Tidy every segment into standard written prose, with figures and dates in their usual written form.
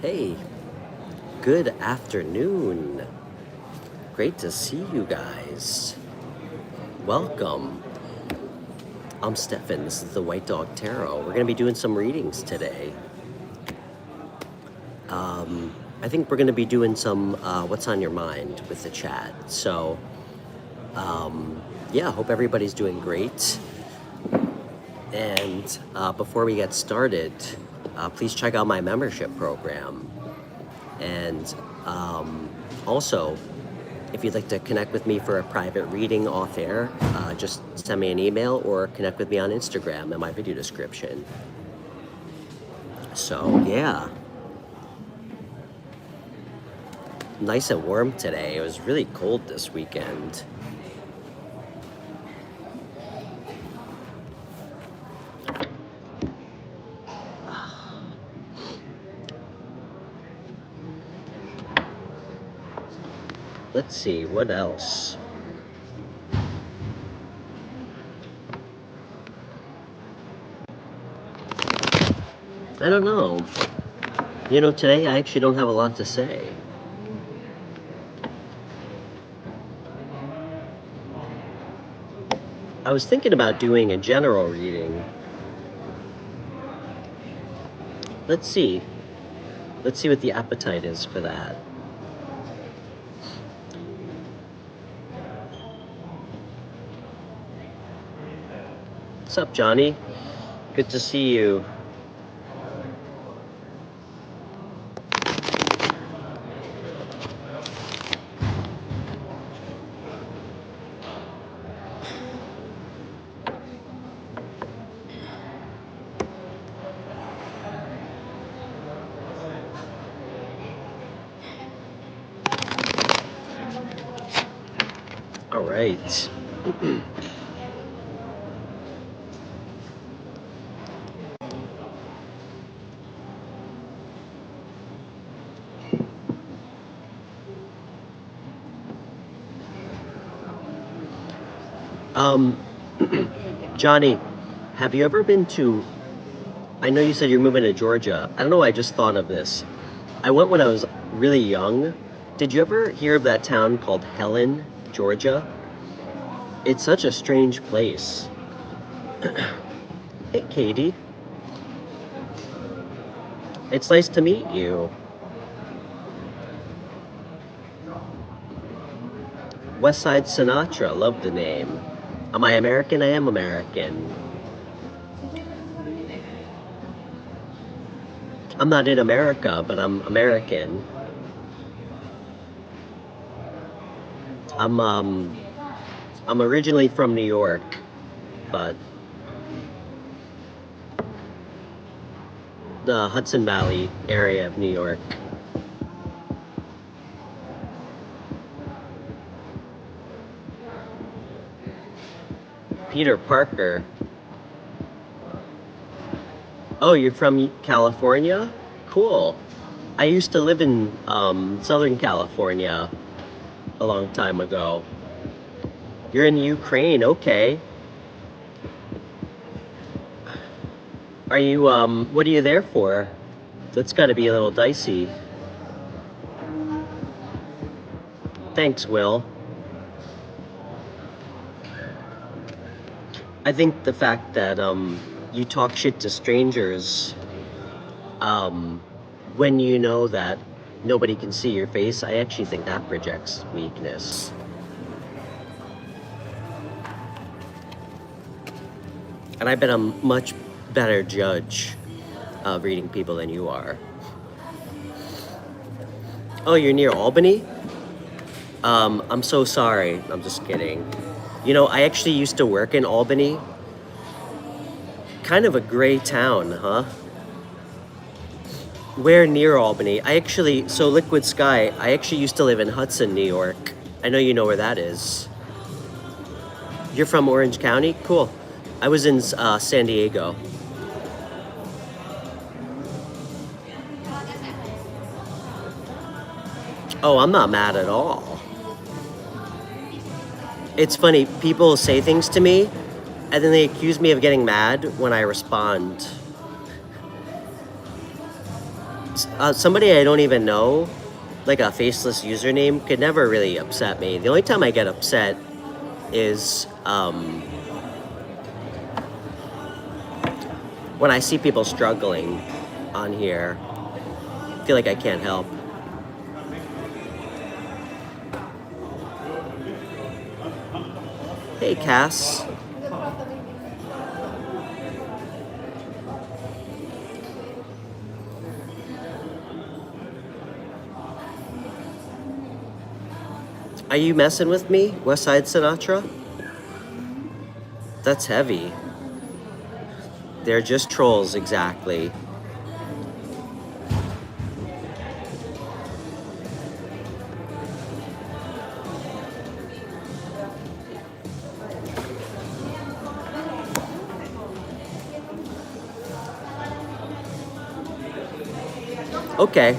Hey, good afternoon. Great to see you guys. Welcome. I'm Stefan. This is the White Dog Tarot. We're going to be doing some readings today. I think we're going to be doing some what's on your mind with the chat. So, yeah, hope everybody's doing great. And before we get started, please check out my membership program. And also, if you'd like to connect with me for a private reading off air, just send me an email or connect with me on Instagram in my video description. So, yeah. Nice and warm today. It was really cold this weekend. Let's see, what else? I don't know. You know, today I actually don't have a lot to say. I was thinking about doing a general reading. Let's see. Let's see what the appetite is for that. What's up, Johnny? Good to see you. All right. Johnny, have you ever been to, I know you said you're moving to Georgia. I don't know, I just thought of this. I went when I was really young. Did you ever hear of that town called Helen, Georgia? It's such a strange place. Hey, Katie. It's nice to meet you. West Side Sinatra, love the name. Am I American? I am American. I'm not in America, but I'm American. I'm originally from New York, but the Hudson Valley area of New York. Peter Parker. Oh, you're from California? Cool. I used to live in Southern California a long time ago. You're in Ukraine, okay. Are you, what are you there for? That's gotta be a little dicey. Thanks, Will. I think the fact that you talk shit to strangers when you know that nobody can see your face, I actually think that projects weakness. And I bet I'm much better judge of reading people than you are. Oh, you're near Albany? I'm so sorry. I'm just kidding. You know, I actually used to work in Albany. Kind of a gray town, huh? Where near Albany? So Liquid Sky, I actually used to live in Hudson, New York. I know you know where that is. You're from Orange County? Cool. I was in San Diego. Oh, I'm not mad at all. It's funny, people say things to me, and then they accuse me of getting mad when I respond. Somebody I don't even know, like a faceless username, could never really upset me. The only time I get upset is when I see people struggling on here. I feel like I can't help. Hey, Cass. Are you messing with me, West Side Sinatra? That's heavy. They're just trolls, exactly. Okay.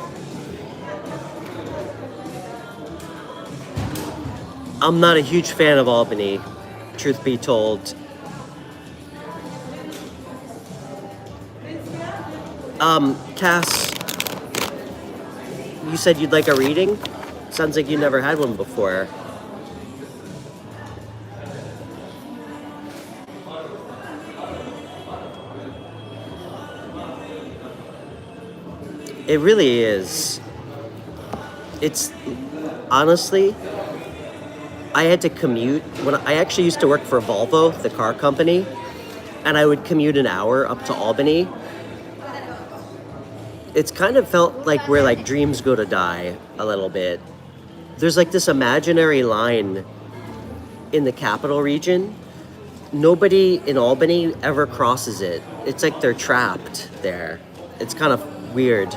I'm not a huge fan of Albany, truth be told. Cass, you said you'd like a reading? Sounds like you never had one before. It really is. It's honestly, I had to commute when I actually used to work for Volvo, the car company, and I would commute an hour up to Albany. It's kind of felt like where like dreams go to die a little bit. There's like this imaginary line in the capital region. Nobody in Albany ever crosses it. It's like they're trapped there. It's kind of weird.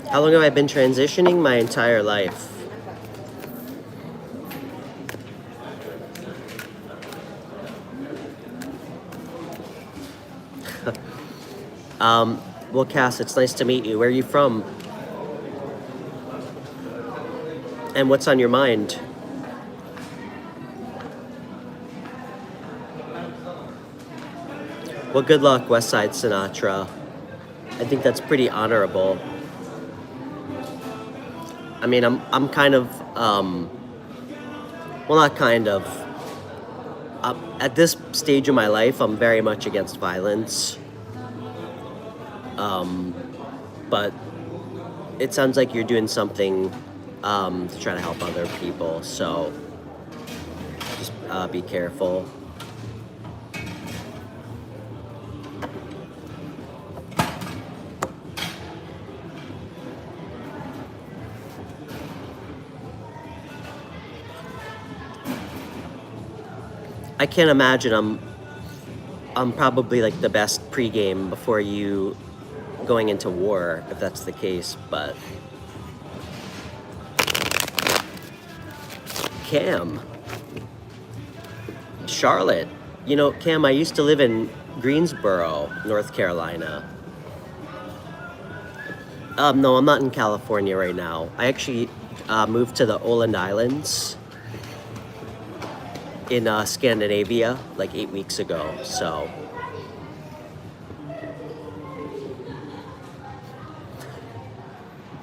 How long have I been transitioning? My entire life. Well, Cass, it's nice to meet you. Where are you from? And what's on your mind? Well, good luck, West Side Sinatra. I think that's pretty honorable. I mean, I'm kind of, well, not kind of. At this stage of my life, I'm very much against violence. But it sounds like you're doing something to try to help other people. So just be careful. I can't imagine I'm probably like the best pregame before you going into war, if that's the case, but Cam, Charlotte, you know, Cam, I used to live in Greensboro, North Carolina. No, I'm not in California right now. I actually moved to the Åland Islands in Scandinavia like 8 weeks ago, so.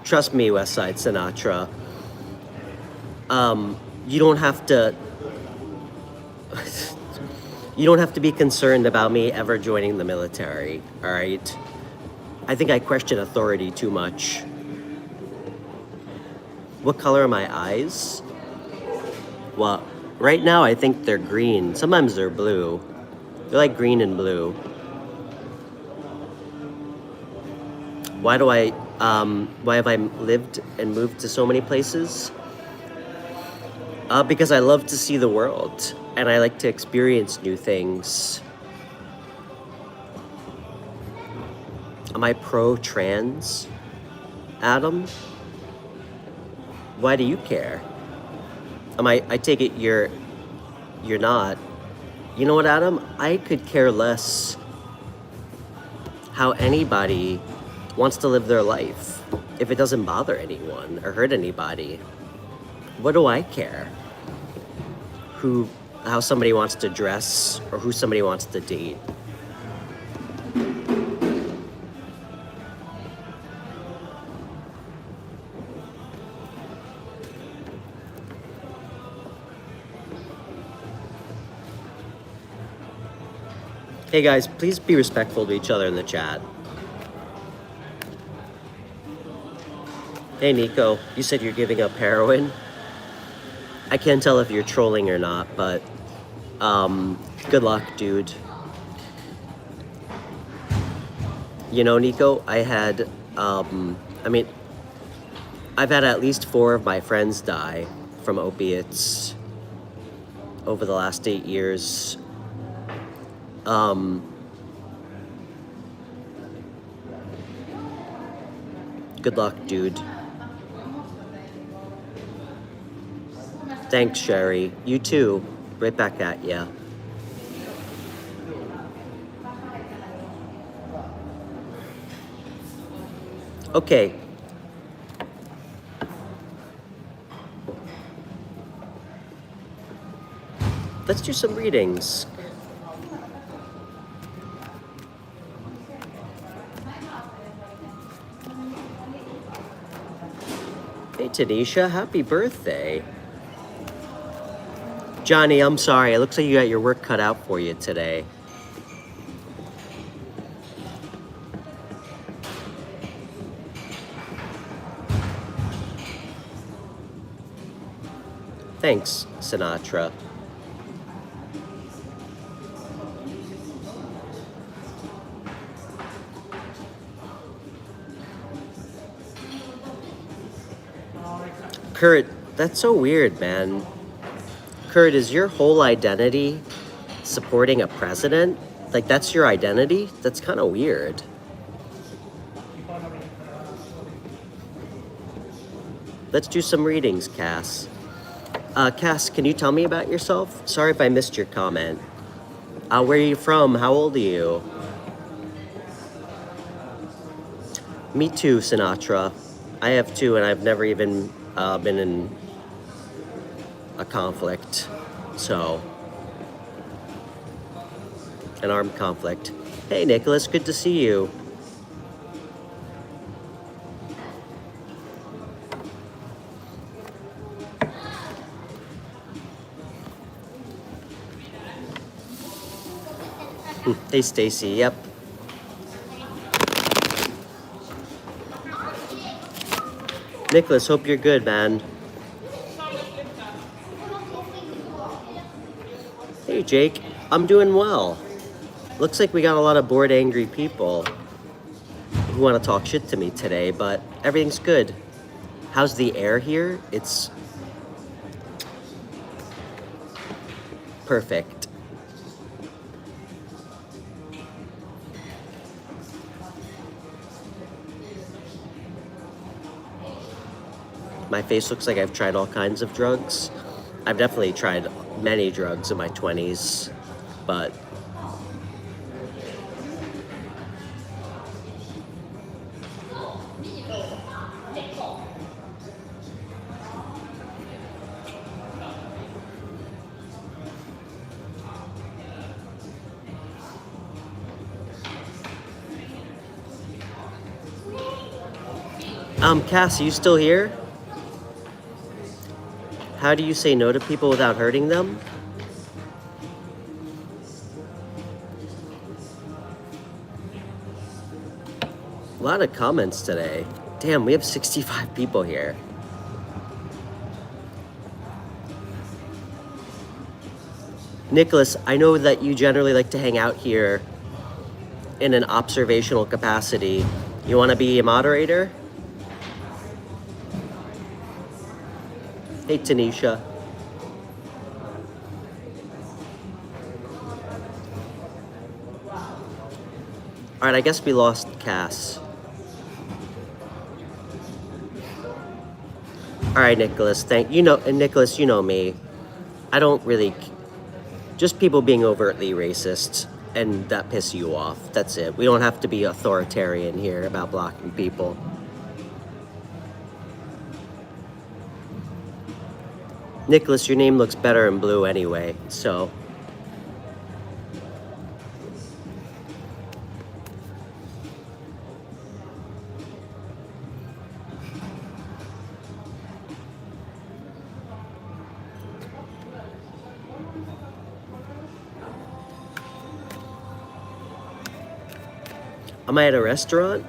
Trust me, West Side Sinatra. You don't have to. You don't have to be concerned about me ever joining the military. All right. I think I question authority too much. What color are my eyes? Well, right now I think they're green. Sometimes they're blue. They're like green and blue. Why have I lived and moved to so many places? Because I love to see the world and I like to experience new things. Am I pro-trans, Adam? Why do you care? I take it you're not. You know what, Adam? I could care less how anybody wants to live their life if it doesn't bother anyone or hurt anybody. What do I care? How somebody wants to dress or who somebody wants to date. Hey guys, please be respectful to each other in the chat. Hey Nico, you said you're giving up heroin? I can't tell if you're trolling or not, but good luck, dude. You know, Nico, I've had at least 4 of my friends die from opiates over the last 8 years. Good luck, dude. Thanks, Sherry. You too. Right back at ya. Okay. Let's do some readings. Hey, Tanisha, happy birthday. Johnny, I'm sorry. It looks like you got your work cut out for you today. Thanks, Sinatra. Kurt, that's so weird, man. Kurt, is your whole identity supporting a president? Like, that's your identity? That's kind of weird. Let's do some readings, Cass. Cass, can you tell me about yourself? Sorry if I missed your comment. Where are you from? How old are you? Me too, Sinatra. I have 2, and I've never even been in a conflict, so an armed conflict. Hey Nicholas, good to see you. Hey Stacy, yep. Nicholas, hope you're good, man. Hey Jake, I'm doing well. Looks like we got a lot of bored, angry people who want to talk shit to me today, but everything's good. How's the air here? It's perfect. My face looks like I've tried all kinds of drugs. I've definitely tried many drugs in my 20s, but Cass, are you still here? How do you say no to people without hurting them? A lot of comments today. Damn, we have 65 people here. Nicholas, I know that you generally like to hang out here in an observational capacity. You want to be a moderator? Hey, Tanisha. All right, I guess we lost Cass. All right, Nicholas, Nicholas, you know me. I don't really, just people being overtly racist. and that piss you off. That's it. We don't have to be authoritarian here about blocking people. Nicholas, your name looks better in blue anyway, so. Am I at a restaurant?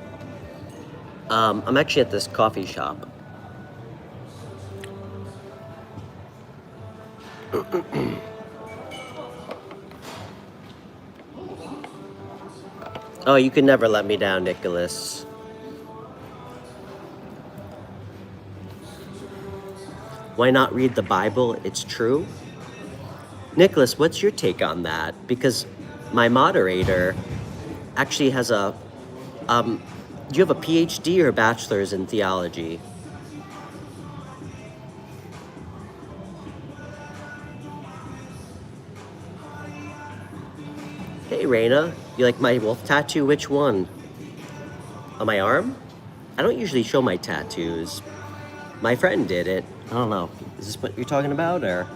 I'm actually at this coffee shop. Oh, you can never let me down, Nicholas. Why not read the Bible? It's true. Nicholas, what's your take on that? Because my moderator actually has a, do you have a PhD or a bachelor's in theology? Hey, Raina, you like my wolf tattoo? Which one? On my arm? I don't usually show my tattoos. My friend did it. I don't know. Is this what you're talking about, or?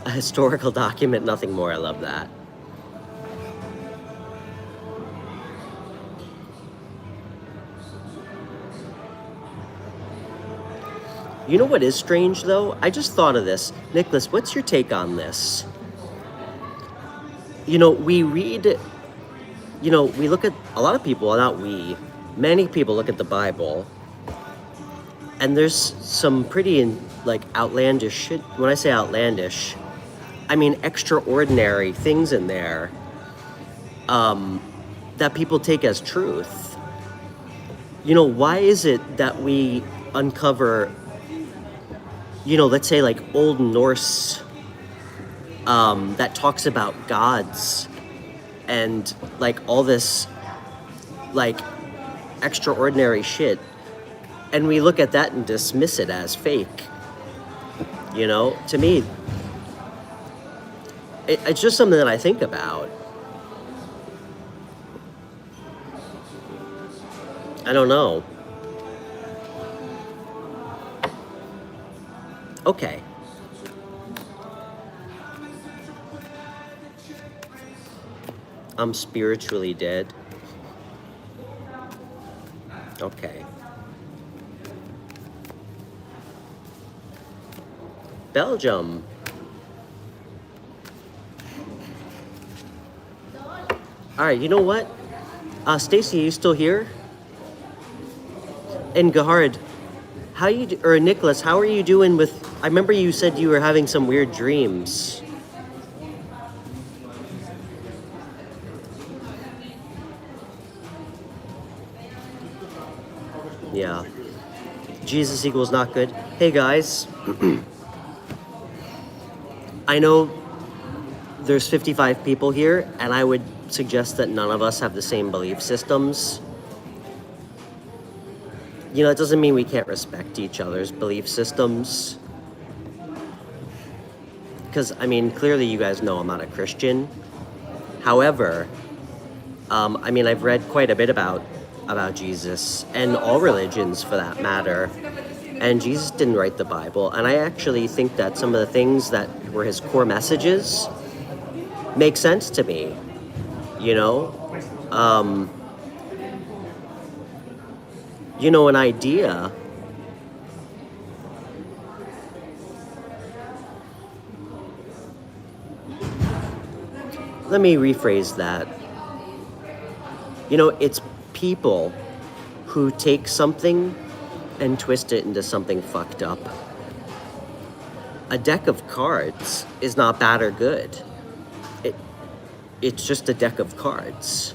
A historical document, nothing more. I love that. You know what is strange, though? I just thought of this. Nicholas, what's your take on this? You know, we read, you know, we look at, a lot of people, not we, many people look at the Bible, and there's some pretty, like, outlandish shit. When I say outlandish, I mean extraordinary things in there that people take as truth. You know, why is it that we uncover, you know, let's say like Old Norse that talks about gods and like all this like extraordinary shit, and we look at that and dismiss it as fake? You know, to me, it's just something that I think about. I don't know. Okay. I'm spiritually dead. Okay. Belgium. All right, you know what? Stacy, are you still here? And Gahard, how you, or Nicholas, how are you doing with, I remember you said you were having some weird dreams. Yeah. Jesus equals not good. Hey guys. I know there's 55 people here, and I would suggest that none of us have the same belief systems. You know, it doesn't mean we can't respect each other's belief systems. Because, I mean, clearly you guys know I'm not a Christian. However, I mean, I've read quite a bit about Jesus, and all religions for that matter. And Jesus didn't write the Bible. And I actually think that some of the things that were his core messages make sense to me. You know? You know, an idea. Let me rephrase that. You know, it's people who take something and twist it into something fucked up. A deck of cards is not bad or good. It's just a deck of cards.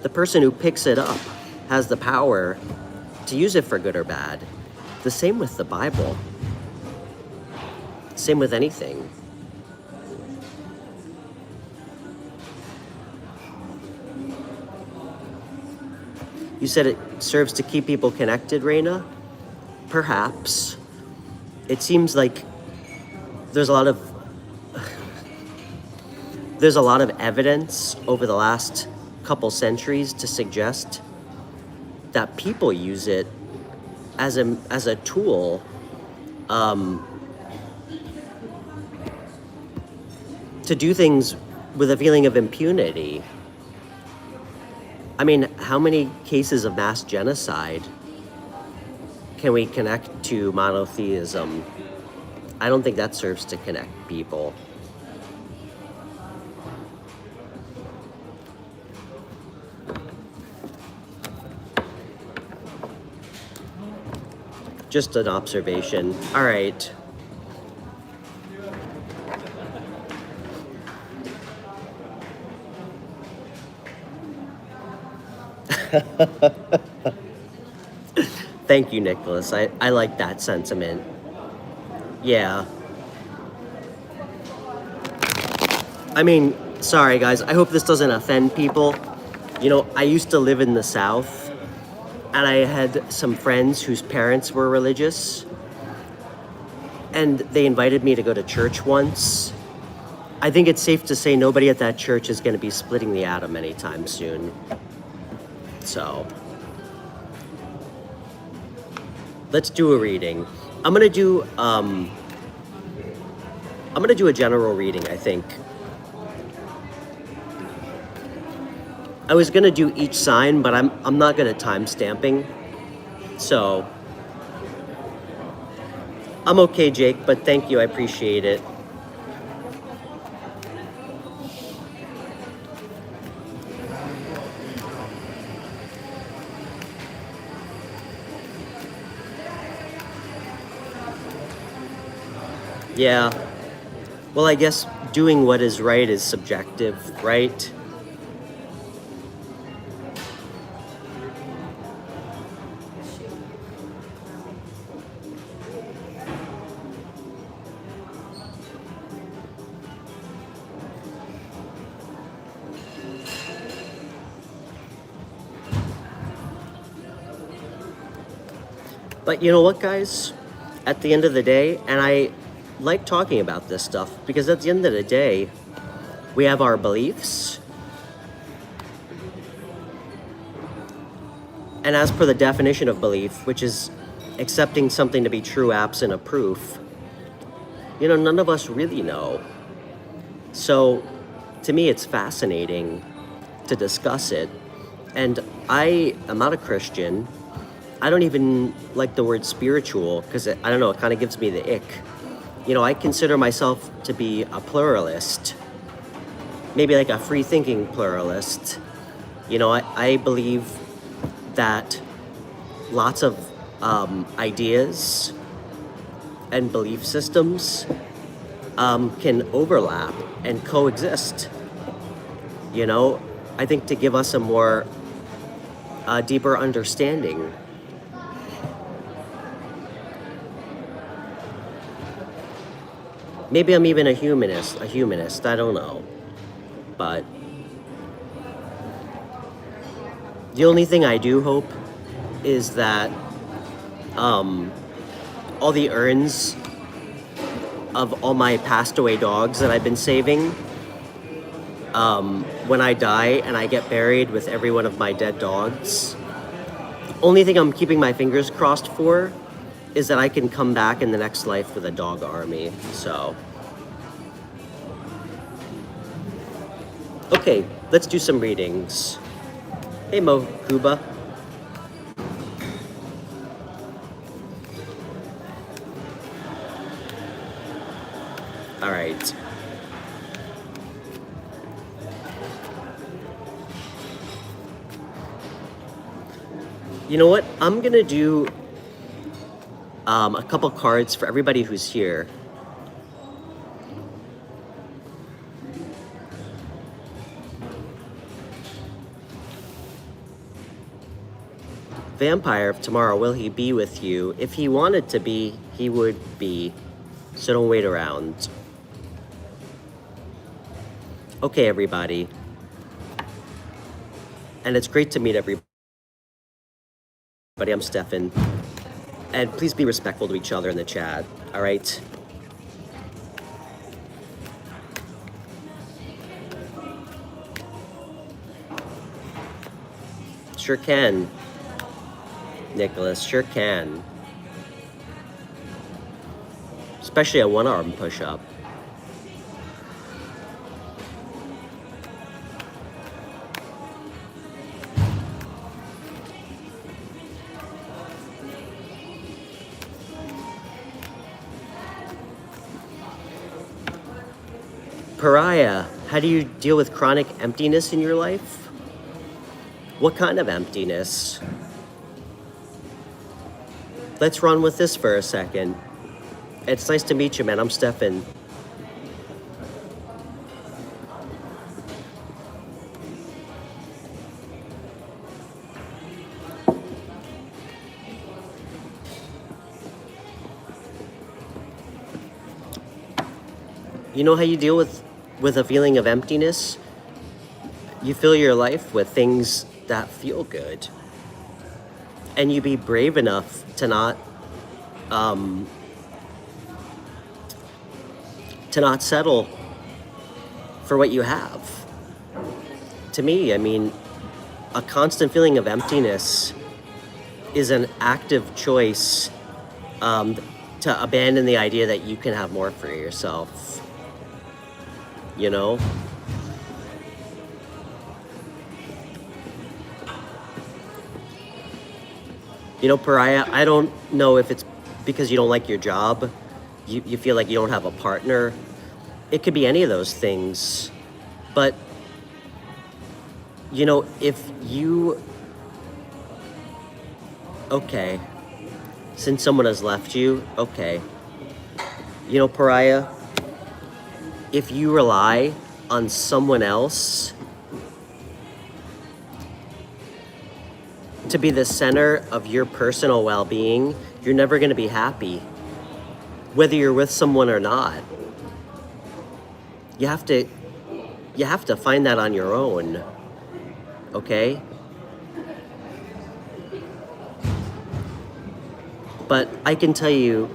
The person who picks it up has the power to use it for good or bad. The same with the Bible. Same with anything. You said it serves to keep people connected, Reina? Perhaps. It seems like there's a lot of evidence over the last couple centuries to suggest that people use it as a tool to do things with a feeling of impunity. I mean, how many cases of mass genocide can we connect to monotheism? I don't think that serves to connect people. Just an observation. All right. Thank you, Nicholas. I like that sentiment. Yeah. I mean, sorry guys, I hope this doesn't offend people. You know, I used to live in the South, and I had some friends whose parents were religious, and they invited me to go to church once. I think it's safe to say nobody at that church is going to be splitting the atom anytime soon. So, let's do a reading. I'm gonna do a general reading, I think. I was gonna do each sign, but I'm not gonna time stamping. So I'm okay, Jake, but thank you, I appreciate it. Yeah. Well, I guess doing what is right is subjective, right? But you know what, guys? At the end of the day, and I like talking about this stuff because at the end of the day, we have our beliefs. And as per the definition of belief, which is accepting something to be true absent a proof, you know, none of us really know. So to me, it's fascinating to discuss it. And I am not a Christian. I don't even like the word spiritual because I don't know, it kind of gives me the ick. You know, I consider myself to be a pluralist, maybe like a free-thinking pluralist. You know, I believe that lots of ideas and belief systems can overlap and coexist. You know, I think to give us a more deeper understanding. Maybe I'm even a humanist, I don't know. But the only thing I do hope is that all the urns of all my passed away dogs that I've been saving, when I die and I get buried with every one of my dead dogs, only thing I'm keeping my fingers crossed for is that I can come back in the next life with a dog army, so. Okay, let's do some readings. Hey Mo Kuba. All right. You know what? I'm gonna do a couple cards for everybody who's here. Vampire of tomorrow, will he be with you? If he wanted to be, he would be. So don't wait around. Okay, everybody. And it's great to meet everybody. But I'm Stefan. And please be respectful to each other in the chat, all right? Sure can, Nicholas, sure can. Especially a one-arm push-up. Pariah, how do you deal with chronic emptiness in your life? What kind of emptiness? Let's run with this for a second. It's nice to meet you, man. I'm Stefan. You know how you deal with a feeling of emptiness? You fill your life with things that feel good. And you be brave enough to not settle for what you have. To me, I mean, a constant feeling of emptiness is an active choice to abandon the idea that you can have more for yourself. You know? You know, Pariah, I don't know if it's because you don't like your job, you feel like you don't have a partner. It could be any of those things. But, you know, if you... Okay. Since someone has left you, okay. You know, Pariah, if you rely on someone else to be the center of your personal well-being, you're never going to be happy, whether you're with someone or not. You have to find that on your own, okay? But I can tell you,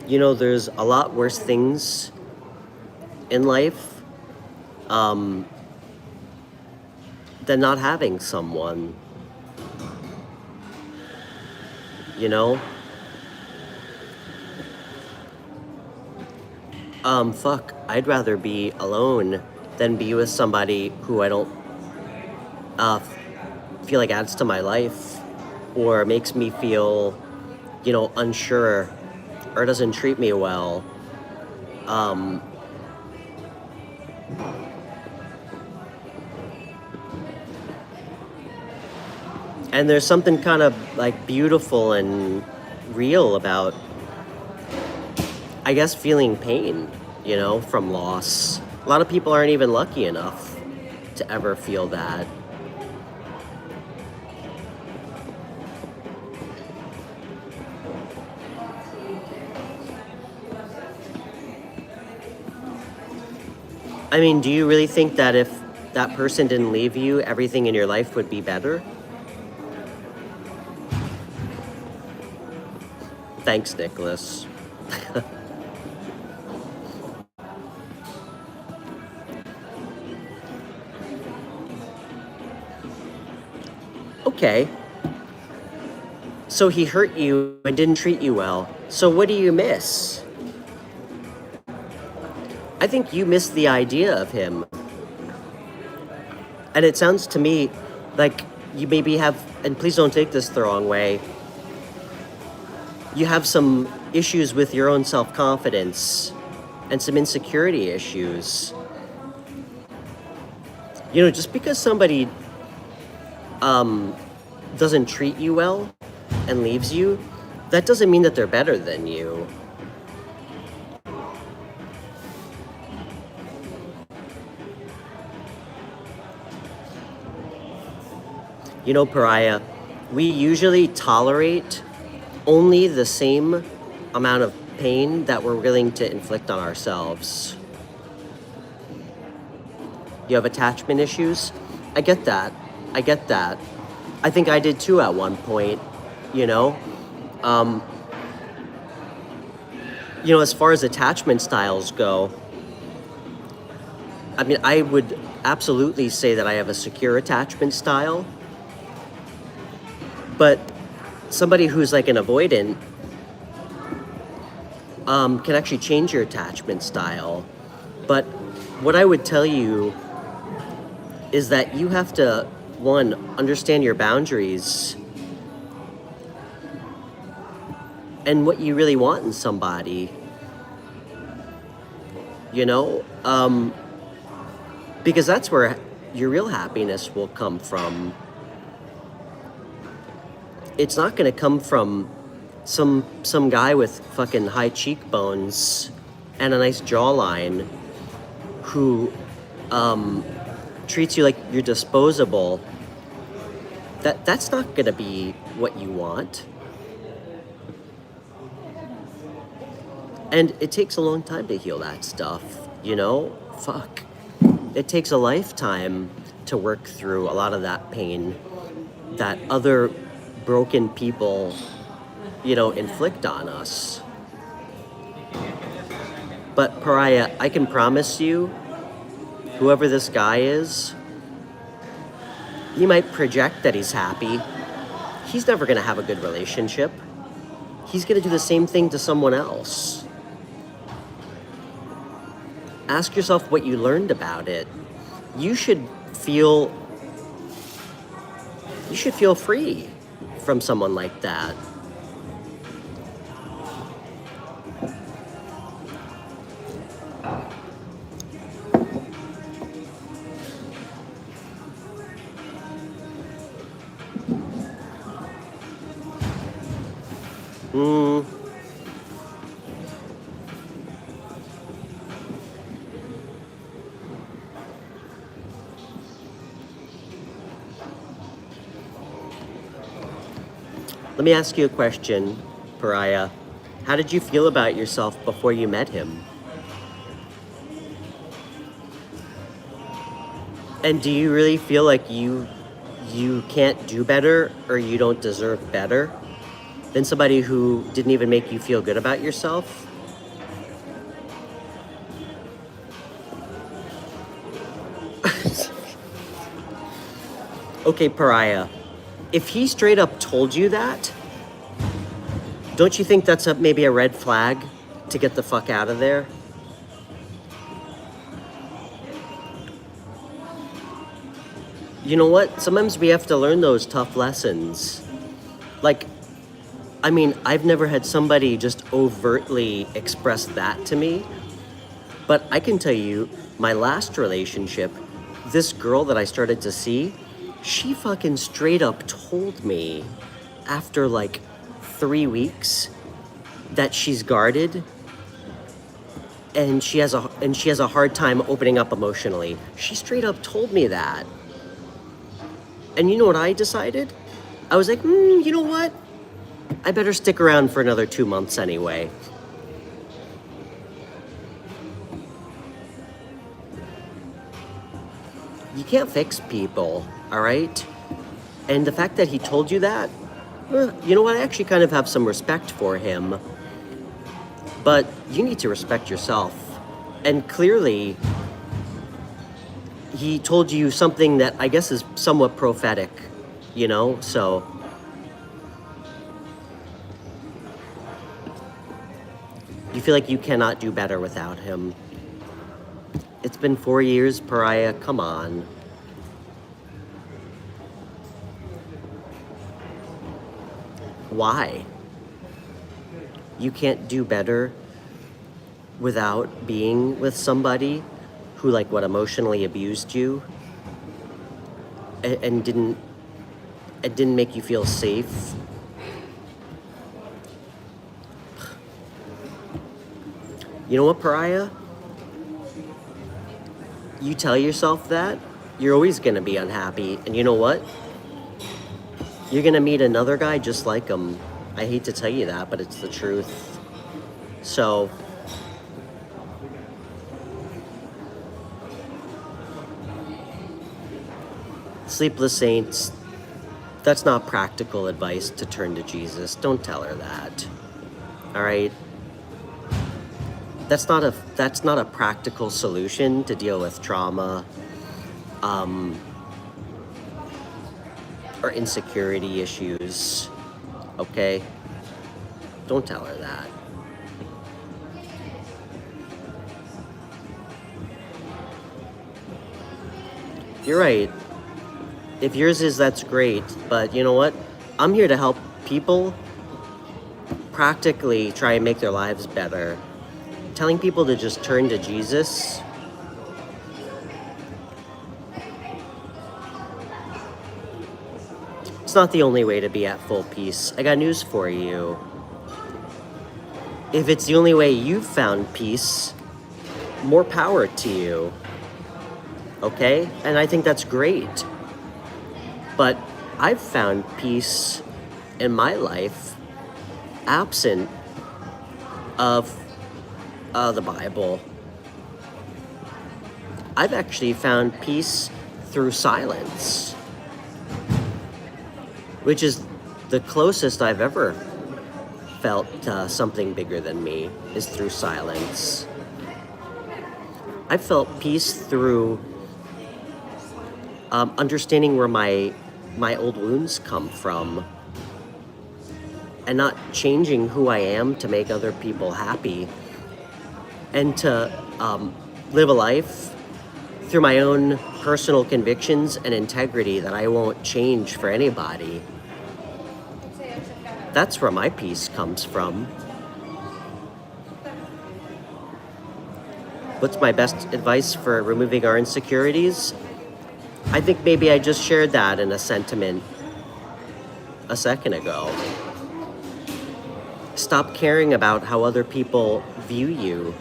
you know, there's a lot worse things in life than not having someone, you know? Fuck, I'd rather be alone than be with somebody who I don't feel like adds to my life or makes me feel, you know, unsure or doesn't treat me well. And there's something kind of like beautiful and real about, I guess, feeling pain, you know, from loss. A lot of people aren't even lucky enough to ever feel that. I mean, do you really think that if that person didn't leave you, everything in your life would be better? Thanks, Nicholas. Okay. So he hurt you and didn't treat you well. So what do you miss? I think you miss the idea of him. And it sounds to me like you maybe have, and please don't take this the wrong way, you have some issues with your own self-confidence and some insecurity issues. You know, just because somebody doesn't treat you well and leaves you, that doesn't mean that they're better than you. You know, Pariah, we usually tolerate only the same amount of pain that we're willing to inflict on ourselves. You have attachment issues? I get that. I think I did too at one point, you know? Um, as far as attachment styles go, I mean, I would absolutely say that I have a secure attachment style, but somebody who's like an avoidant can actually change your attachment style. But what I would tell you is that you have to, one, understand your boundaries and what you really want in somebody, because that's where your real happiness will come from. It's not going to come from some guy with fucking high cheekbones and a nice jawline who treats you like you're disposable. That's not gonna be what you want. And it takes a long time to heal that stuff, Fuck. It takes a lifetime to work through a lot of that pain that other broken people, inflict on us. But Pariah, I can promise you, whoever this guy is, he might project that he's happy. He's never going to have a good relationship. He's going to do the same thing to someone else. Ask yourself what you learned about it. You should feel free from someone like that. Let me ask you a question, Pariah. How did you feel about yourself before you met him? And do you really feel like you can't do better or you don't deserve better than somebody who didn't even make you feel good about yourself? Okay, Pariah, if he straight up told you that, don't you think that's maybe a red flag to get the fuck out of there? You know what? Sometimes we have to learn those tough lessons. I've never had somebody just overtly express that to me, but I can tell you, my last relationship, this girl that I started to see, she fucking straight up told me after 3 weeks that she's guarded and she has a hard time opening up emotionally. She straight up told me that. And you know what I decided? I was like, you know what? I better stick around for another 2 months anyway. You can't fix people, all right? And the fact that he told you that, you know what? I actually kind of have some respect for him. But you need to respect yourself. And clearly, he told you something that I guess is somewhat prophetic, so. You feel like you cannot do better without him. It's been 4 years, Pariah, come on. Why? You can't do better without being with somebody who emotionally abused you and didn't make you feel safe. You know what, Pariah? You tell yourself that, you're always gonna be unhappy. And you know what? You're gonna meet another guy just like him. I hate to tell you that, but it's the truth. So, Sleepless Saints, That's not practical advice to turn to Jesus. Don't tell her that. All right? That's not a practical solution to deal with trauma, or insecurity issues. Okay? Don't tell her that. You're right. If yours is, that's great. But you know what? I'm here to help people practically try and make their lives better. Telling people to just turn to Jesus, it's not the only way to be at full peace. I got news for you. If it's the only way you've found peace, more power to you. Okay? And I think that's great. But I've found peace in my life absent of the Bible. I've actually found peace through silence, which is the closest I've ever felt something bigger than me, is through silence. I felt peace through understanding where my old wounds come from and not changing who I am to make other people happy, and to live a life through my own personal convictions and integrity that I won't change for anybody. That's where my peace comes from. What's my best advice for removing our insecurities? I think maybe I just shared that in a sentiment a second ago. Stop caring about how other people view you.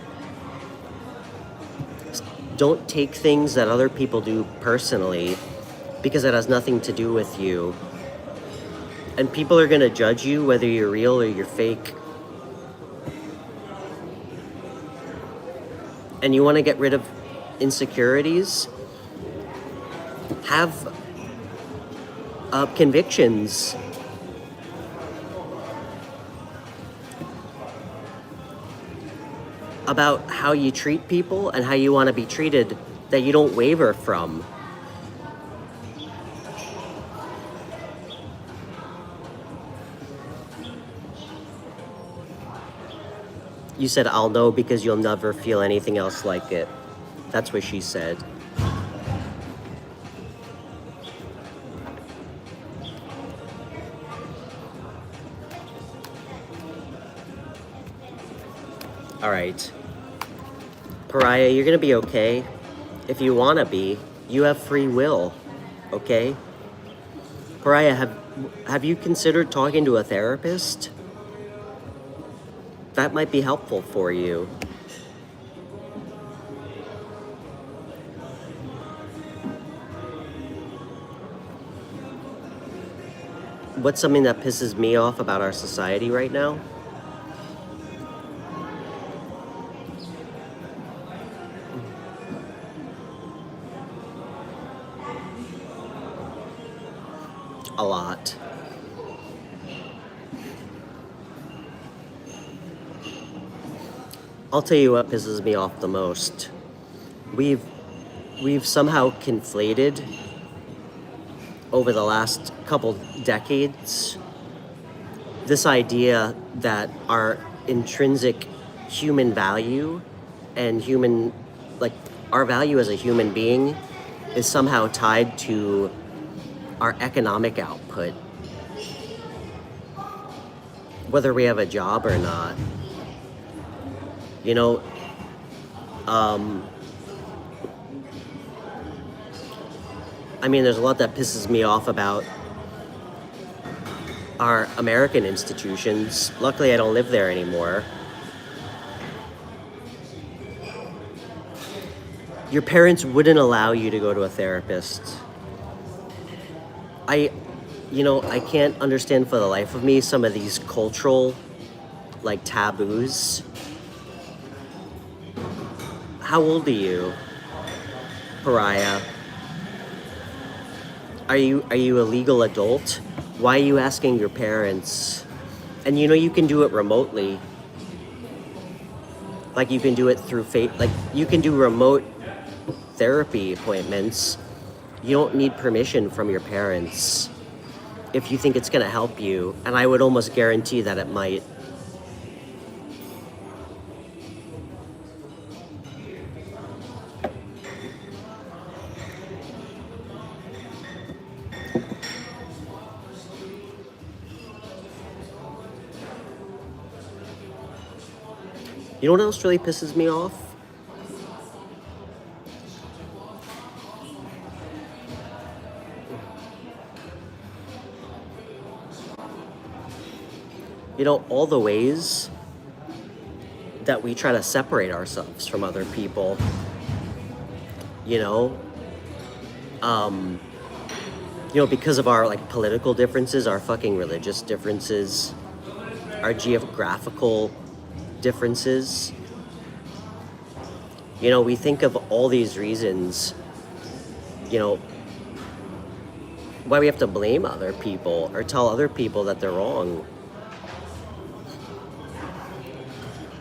Don't take things that other people do personally, because it has nothing to do with you. And people are going to judge you whether you're real or you're fake. And you want to get rid of insecurities? Have convictions. About how you treat people and how you want to be treated, that you don't waver from. You said, I'll know because you'll never feel anything else like it. That's what she said. All right. Pariah, you're gonna be okay. If you wanna be, you have free will, okay? Pariah, have you considered talking to a therapist? That might be helpful for you. What's something that pisses me off about our society right now? A lot. I'll tell you what pisses me off the most. We've somehow conflated over the last couple decades this idea that our intrinsic human value and our value as a human being is somehow tied to our economic output, whether we have a job or not. You know, I mean, there's a lot that pisses me off about our American institutions. Luckily, I don't live there anymore. Your parents wouldn't allow you to go to a therapist. I can't understand for the life of me some of these cultural, taboos. How old are you, Pariah? Are you a legal adult? Why are you asking your parents? And you know you can do it remotely. Like you can do it through like you can do remote therapy appointments. You don't need permission from your parents if you think it's gonna help you. And I would almost guarantee that it might. You know what else really pisses me off? You know, all the ways that we try to separate ourselves from other people, you know, because of our like political differences, our fucking religious differences, our geographical differences. You know, we think of all these reasons, you know, why we have to blame other people or tell other people that they're wrong.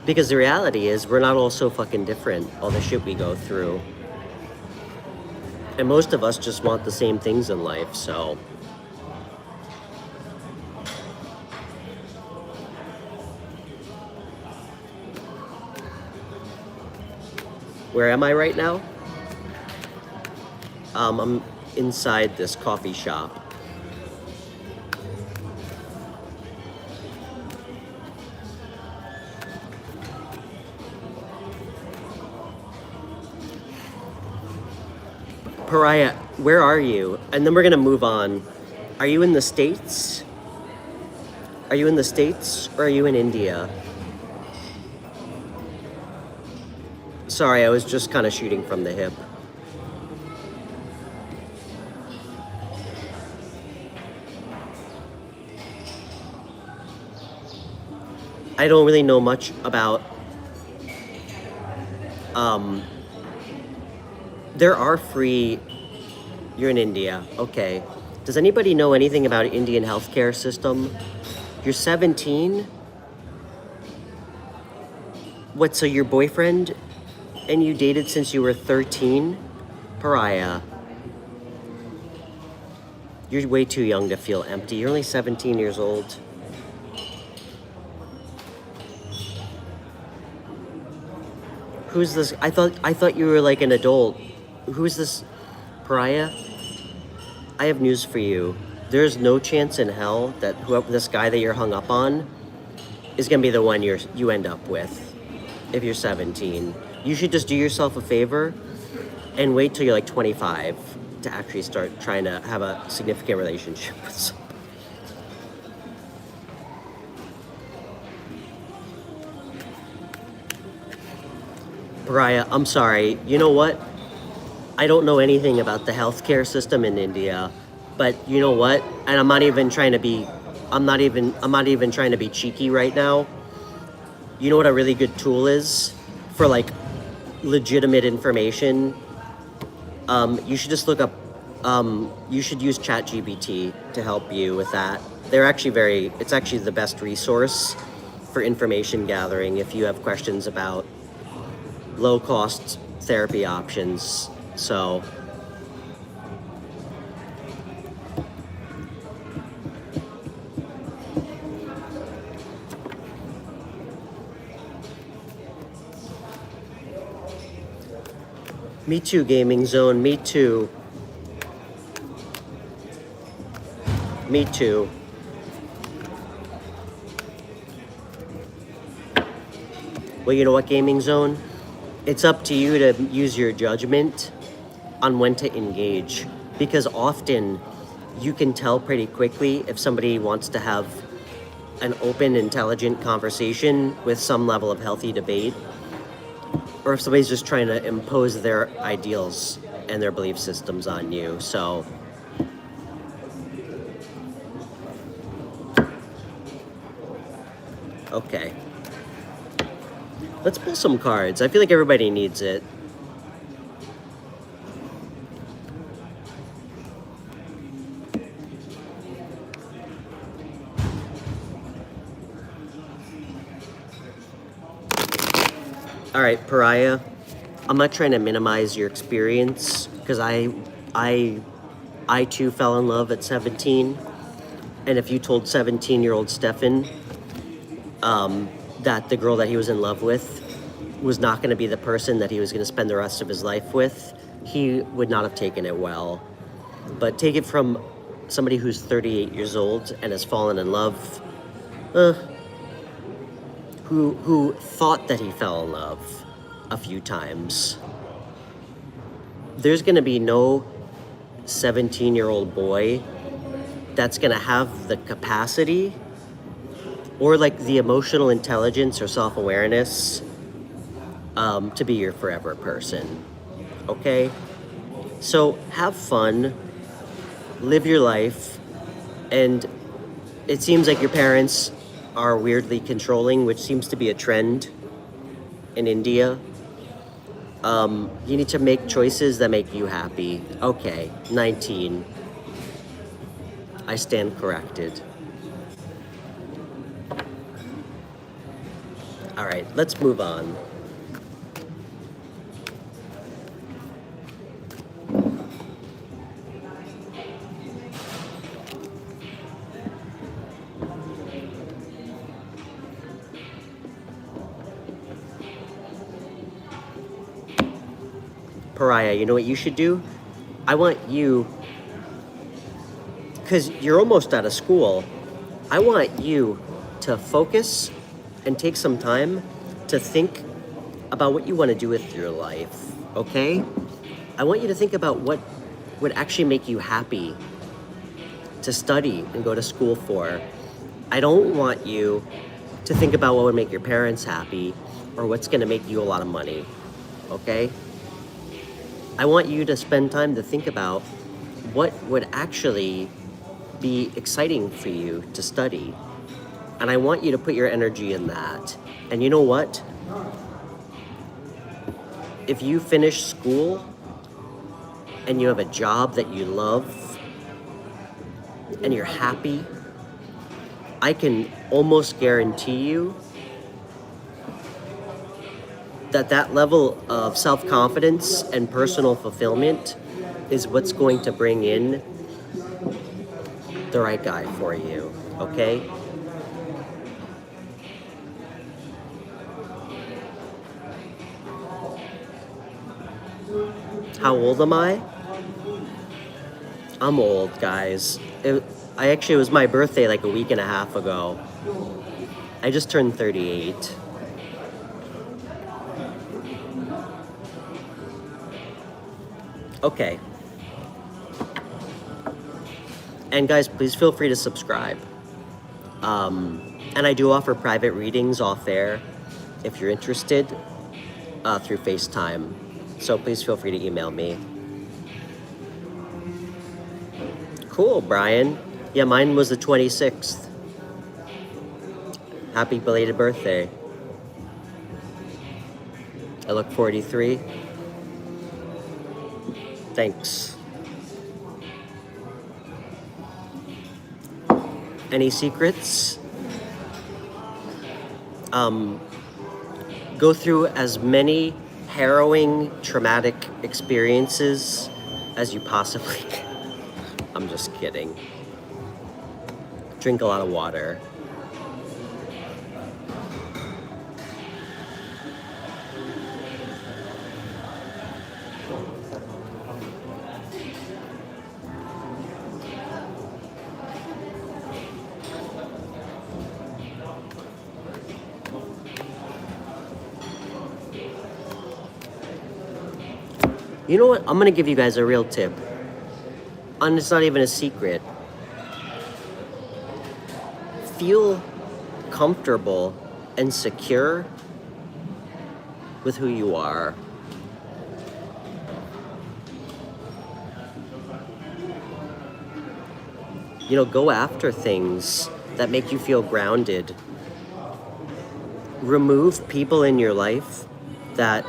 Because the reality is we're not all so fucking different, all the shit we go through. And most of us just want the same things in life, so. Where am I right now? I'm inside this coffee shop. Pariah, where are you? And then we're gonna move on. Are you in the States? Are you in the States or are you in India? Sorry, I was just kind of shooting from the hip. I don't really know much about, there are free, you're in India, okay. Does anybody know anything about Indian healthcare system? You're 17? What, so your boyfriend and you dated since you were 13? Pariah. You're way too young to feel empty. You're only 17 years old. Who's this? I thought you were like an adult. Who's this? Pariah? I have news for you. There's no chance in hell that whoever this guy that you're hung up on is gonna be the one you end up with if you're 17. You should just do yourself a favor and wait till you're like 25 to actually start trying to have a significant relationship with someone. Pariah, I'm sorry. You know what? I don't know anything about the healthcare system in India, but you know what? And I'm not even trying to be cheeky right now. You know what a really good tool is for like legitimate information? You should just look up, you should use ChatGPT to help you with that. It's actually the best resource for information gathering if you have questions about low cost therapy options. So me too, Gaming Zone, me too. Me too. Well, you know what, Gaming Zone? It's up to you to use your judgment on when to engage, because often you can tell pretty quickly if somebody wants to have an open, intelligent conversation with some level of healthy debate, or if somebody's just trying to impose their ideals and their belief systems on you. So okay, let's pull some cards. I feel like everybody needs it. All right, Pariah. I'm not trying to minimize your experience because I too fell in love at 17. And if you told 17-year-old Stefan that the girl that he was in love with was not going to be the person that he was going to spend the rest of his life with, he would not have taken it well. But take it from somebody who's 38 years old and has fallen in love, who thought that he fell in love a few times. There's going to be no 17-year-old boy that's going to have the capacity or like the emotional intelligence or self-awareness to be your forever person. Okay? So have fun, live your life, and it seems like your parents are weirdly controlling, which seems to be a trend in India. You need to make choices that make you happy. Okay, 19. I stand corrected. All right, let's move on. Pariah, you know what you should do? I want you, because you're almost out of school, I want you to focus and take some time to think about what you want to do with your life, okay? I want you to think about what would actually make you happy to study and go to school for. I don't want you to think about what would make your parents happy or what's going to make you a lot of money, okay? I want you to spend time to think about what would actually be exciting for you to study. And I want you to put your energy in that. And you know what? If you finish school and you have a job that you love and you're happy, I can almost guarantee you that level of self-confidence and personal fulfillment is what's going to bring in the right guy for you, okay? How old am I? I'm old, guys. It was my birthday like a week and a half ago. I just turned 38. Okay. And guys, please feel free to subscribe. And I do offer private readings off air if you're interested through FaceTime. So please feel free to email me. Cool, Brian. Yeah, mine was the 26th. Happy belated birthday. I look 43. Thanks. Any secrets? Go through as many harrowing, traumatic experiences as you possibly can. I'm just kidding. Drink a lot of water. You know what? I'm gonna give you guys a real tip. And it's not even a secret. Feel comfortable and secure with who you are. You know, go after things that make you feel grounded. Remove people in your life that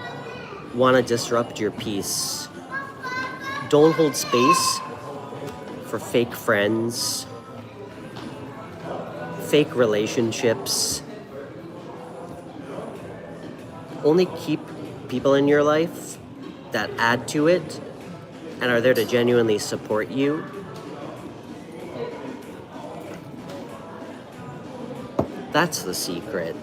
want to disrupt your peace. Don't hold space for fake friends, fake relationships. only keep people in your life that add to it and are there to genuinely support you. That's the secret.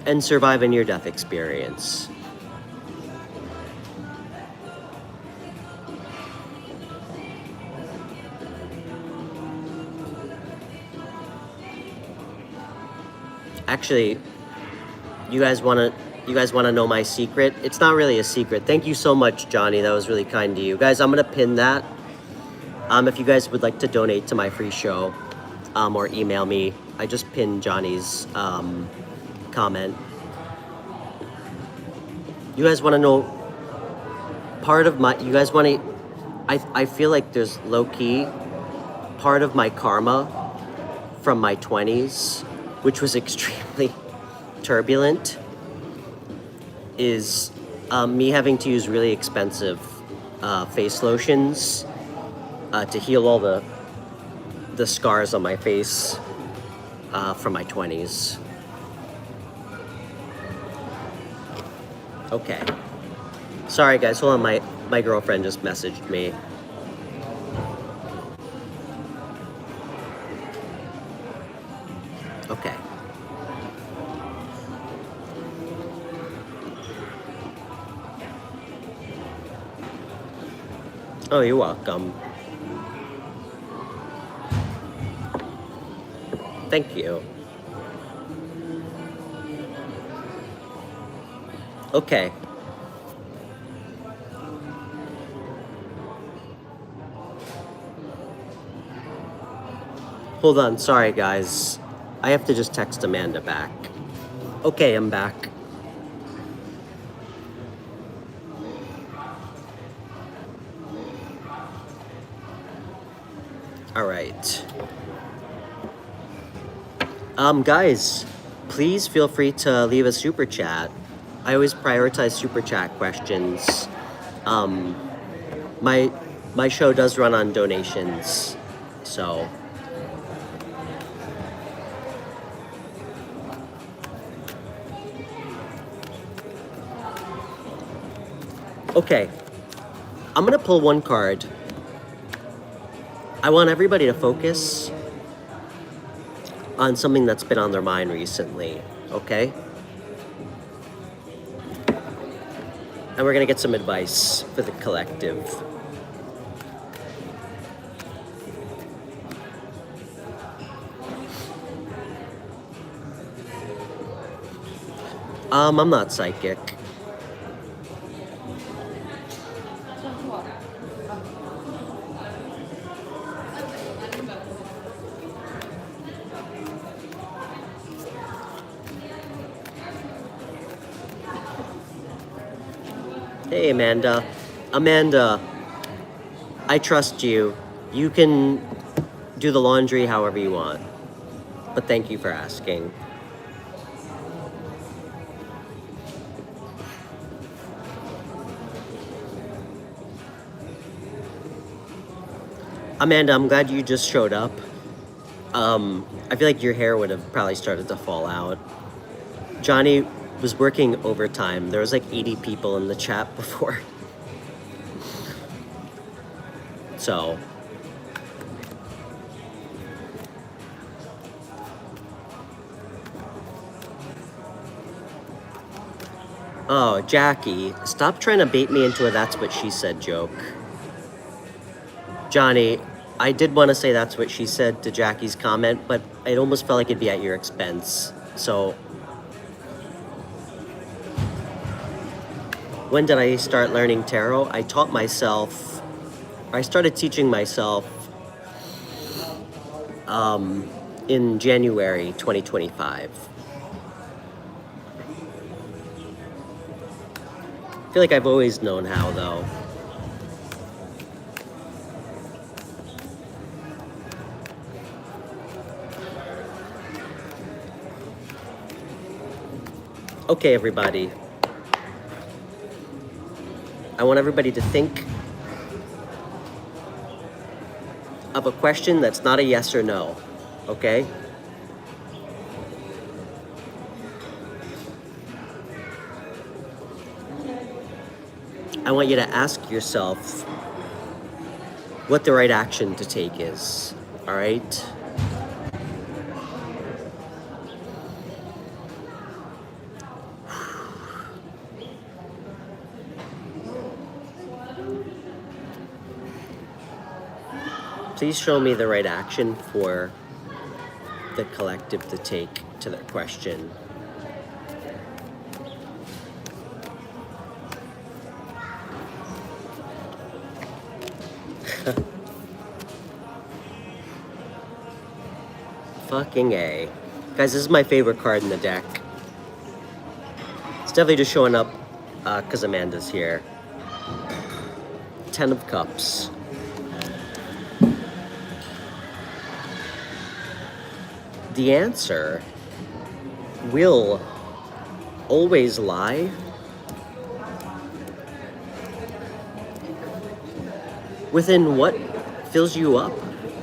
And survive a near-death experience. Actually, you guys want to know my secret? It's not really a secret. Thank you so much, Johnny. That was really kind to you. Guys, I'm going to pin that. If you guys would like to donate to my free show, or email me, I just pinned Johnny's comment. You guys want to know part of my, you guys want to, I feel like there's low-key part of my karma from my 20s, which was extremely turbulent, is me having to use really expensive face lotions to heal all the scars on my face from my 20s. Okay. Sorry guys, hold on, my girlfriend just messaged me. Okay. Oh, you're welcome. Thank you. Okay. Hold on, sorry guys. I have to just text Amanda back. Okay, I'm back. All right. Guys, please feel free to leave a super chat. I always prioritize super chat questions. My show does run on donations, so. Okay, I'm gonna pull one card. I want everybody to focus on something that's been on their mind recently, okay? And we're gonna get some advice for the collective. I'm not psychic. Hey, Amanda. Amanda, I trust you. You can do the laundry however you want. But thank you for asking. Amanda, I'm glad you just showed up. I feel like your hair would have probably started to fall out. Johnny was working overtime. There was like 80 people in the chat before. So. Oh, Jackie, stop trying to bait me into a "that's what she said" joke. Johnny, I did want to say "that's what she said" to Jackie's comment, but it almost felt like it'd be at your expense. So, when did I start learning tarot? I taught myself, I started teaching myself in January 2025. I feel like I've always known how, though. Okay, everybody. I want everybody to think of a question that's not a yes or no, okay? I want you to ask yourself what the right action to take is, all right? Please show me the right action for the collective to take to that question. Fucking A. Guys, this is my favorite card in the deck. It's definitely just showing up because Amanda's here. 10 of Cups. The answer will always lie within what fills you up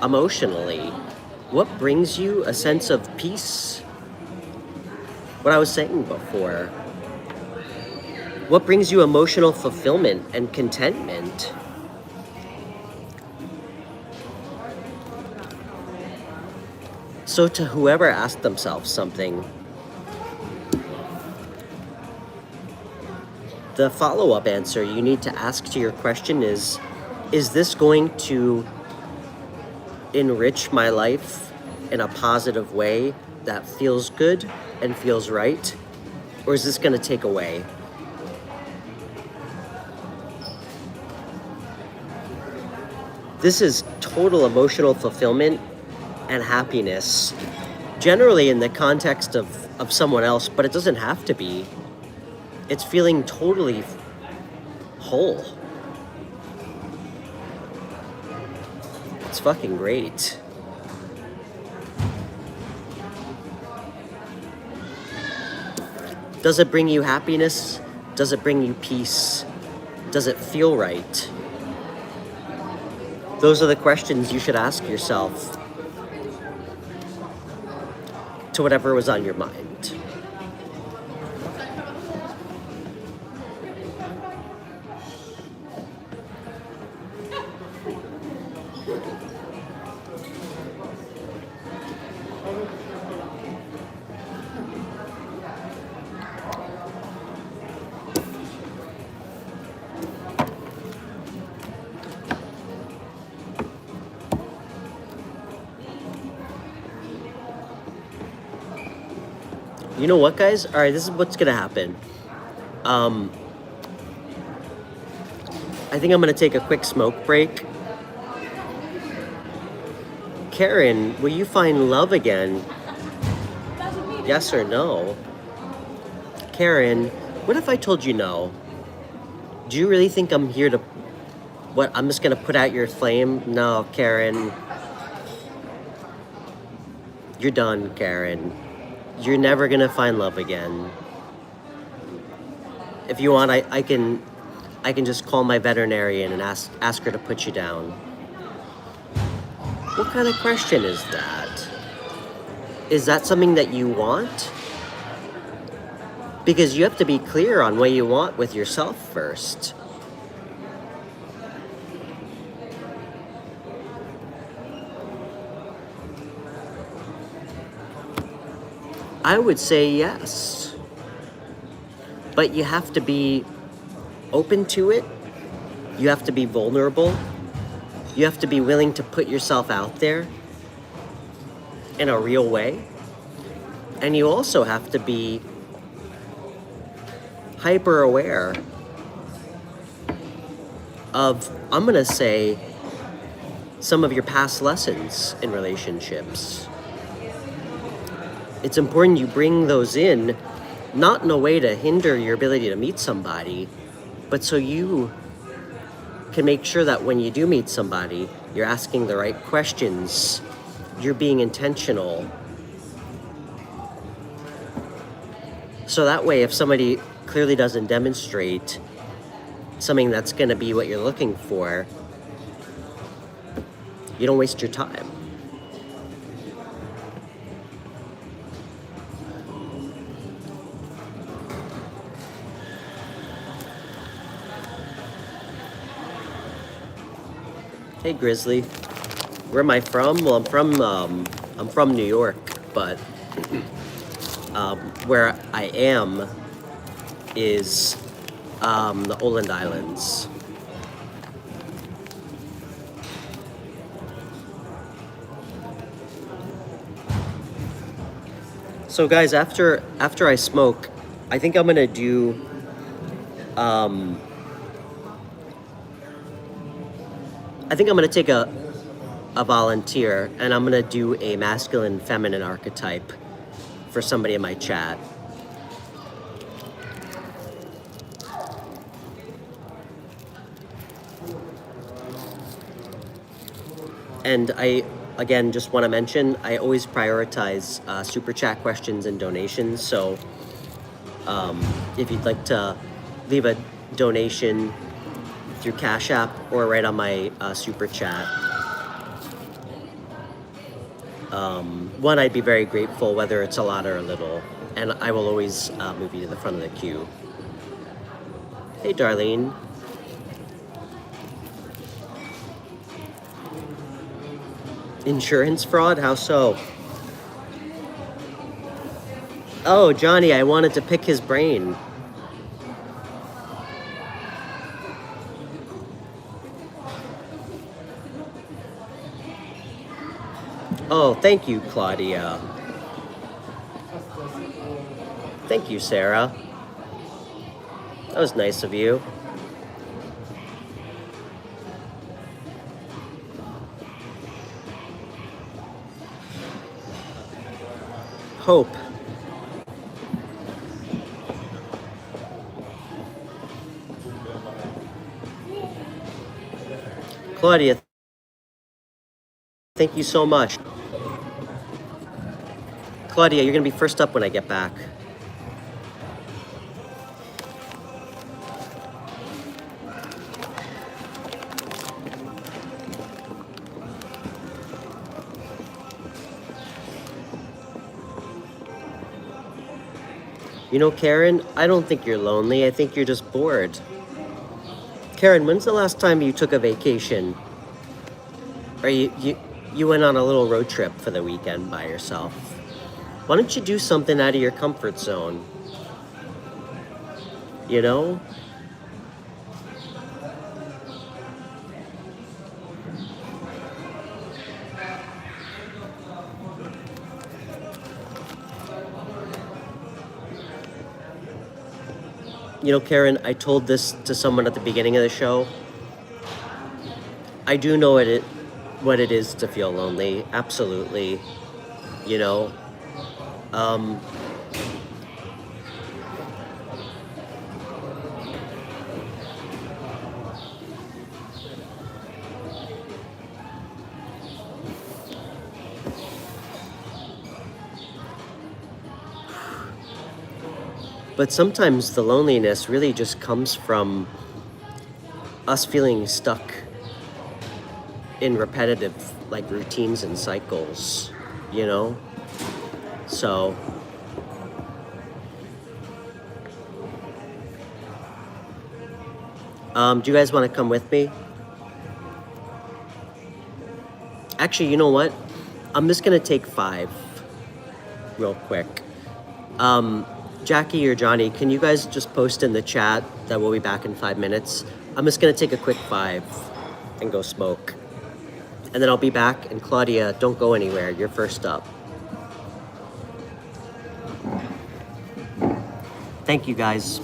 emotionally. What brings you a sense of peace? What I was saying before. What brings you emotional fulfillment and contentment? So to whoever asked themselves something, the follow-up answer you need to ask to your question is this going to enrich my life in a positive way that feels good and feels right? Or is this going to take away? This is total emotional fulfillment and happiness, generally in the context of someone else, but it doesn't have to be. It's feeling totally whole. It's fucking great. Does it bring you happiness? Does it bring you peace? Does it feel right? Those are the questions you should ask yourself to whatever was on your mind. You know what, guys? All right, this is what's gonna happen. I think I'm gonna take a quick smoke break. Karen, will you find love again? Yes or no? Karen, what if I told you no? Do you really think I'm here to... What, I'm just gonna put out your flame? No, Karen. You're done, Karen. You're never gonna find love again. If you want, I can just call my veterinarian and ask her to put you down. What kind of question is that? Is that something that you want? Because you have to be clear on what you want with yourself first. I would say yes. But you have to be open to it. You have to be vulnerable. You have to be willing to put yourself out there in a real way. And you also have to be hyper aware of, I'm gonna say, some of your past lessons in relationships. It's important you bring those in, not in a way to hinder your ability to meet somebody, but so you can make sure that when you do meet somebody, you're asking the right questions, you're being intentional. So that way, if somebody clearly doesn't demonstrate something that's going to be what you're looking for, you don't waste your time. Hey, Grizzly. Where am I from? Well, I'm from New York, but where I am is the Åland Islands. So guys, after I smoke, I think I'm gonna do I think I'm gonna take a volunteer, and I'm gonna do a masculine feminine archetype for somebody in my chat. And I, again, just want to mention, I always prioritize super chat questions and donations. So if you'd like to leave a donation through Cash App or right on my super chat, one, I'd be very grateful, whether it's a lot or a little. And I will always move you to the front of the queue. Hey, Darlene. Insurance fraud? How so? Oh, Johnny, I wanted to pick his brain. Oh, thank you, Claudia. Thank you, Sarah. That was nice of you. Hope. Claudia, thank you so much. Claudia, you're going to be first up when I get back. You know, Karen, I don't think you're lonely. I think you're just bored. Karen, when's the last time you took a vacation? Or you went on a little road trip for the weekend by yourself? Why don't you do something out of your comfort zone? You know? You know, Karen, I told this to someone at the beginning of the show. I do know what it is to feel lonely. Absolutely. You know? But sometimes the loneliness really just comes from us feeling stuck in repetitive, like, routines and cycles, you know? So, do you guys want to come with me? Actually, you know what? I'm just going to take 5 real quick. Jackie or Johnny, can you guys just post in the chat that we'll be back in 5 minutes? I'm just going to take a quick 5 and go smoke. And then I'll be back. And Claudia, don't go anywhere. You're first up. Thank you, guys.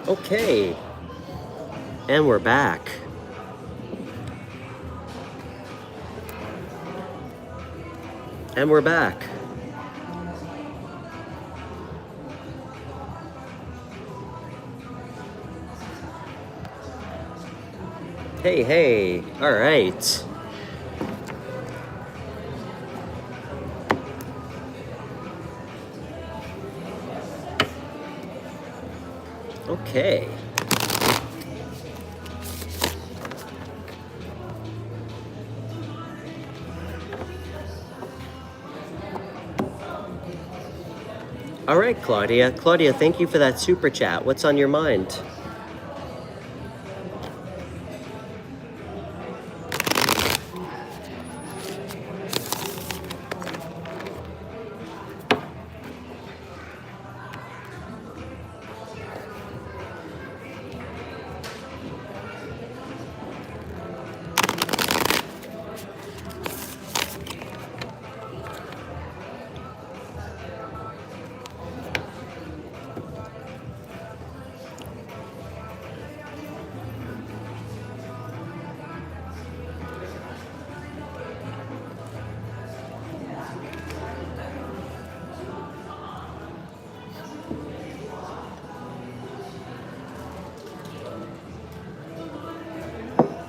Okay. And we're back. And we're back. Hey, hey. All right. Okay. All right, Claudia. Claudia, thank you for that super chat. What's on your mind?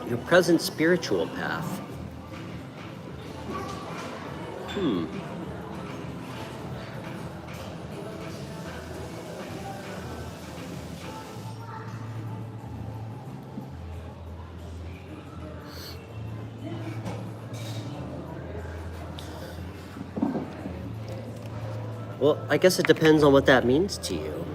Your present spiritual path. Well, I guess it depends on what that means to you.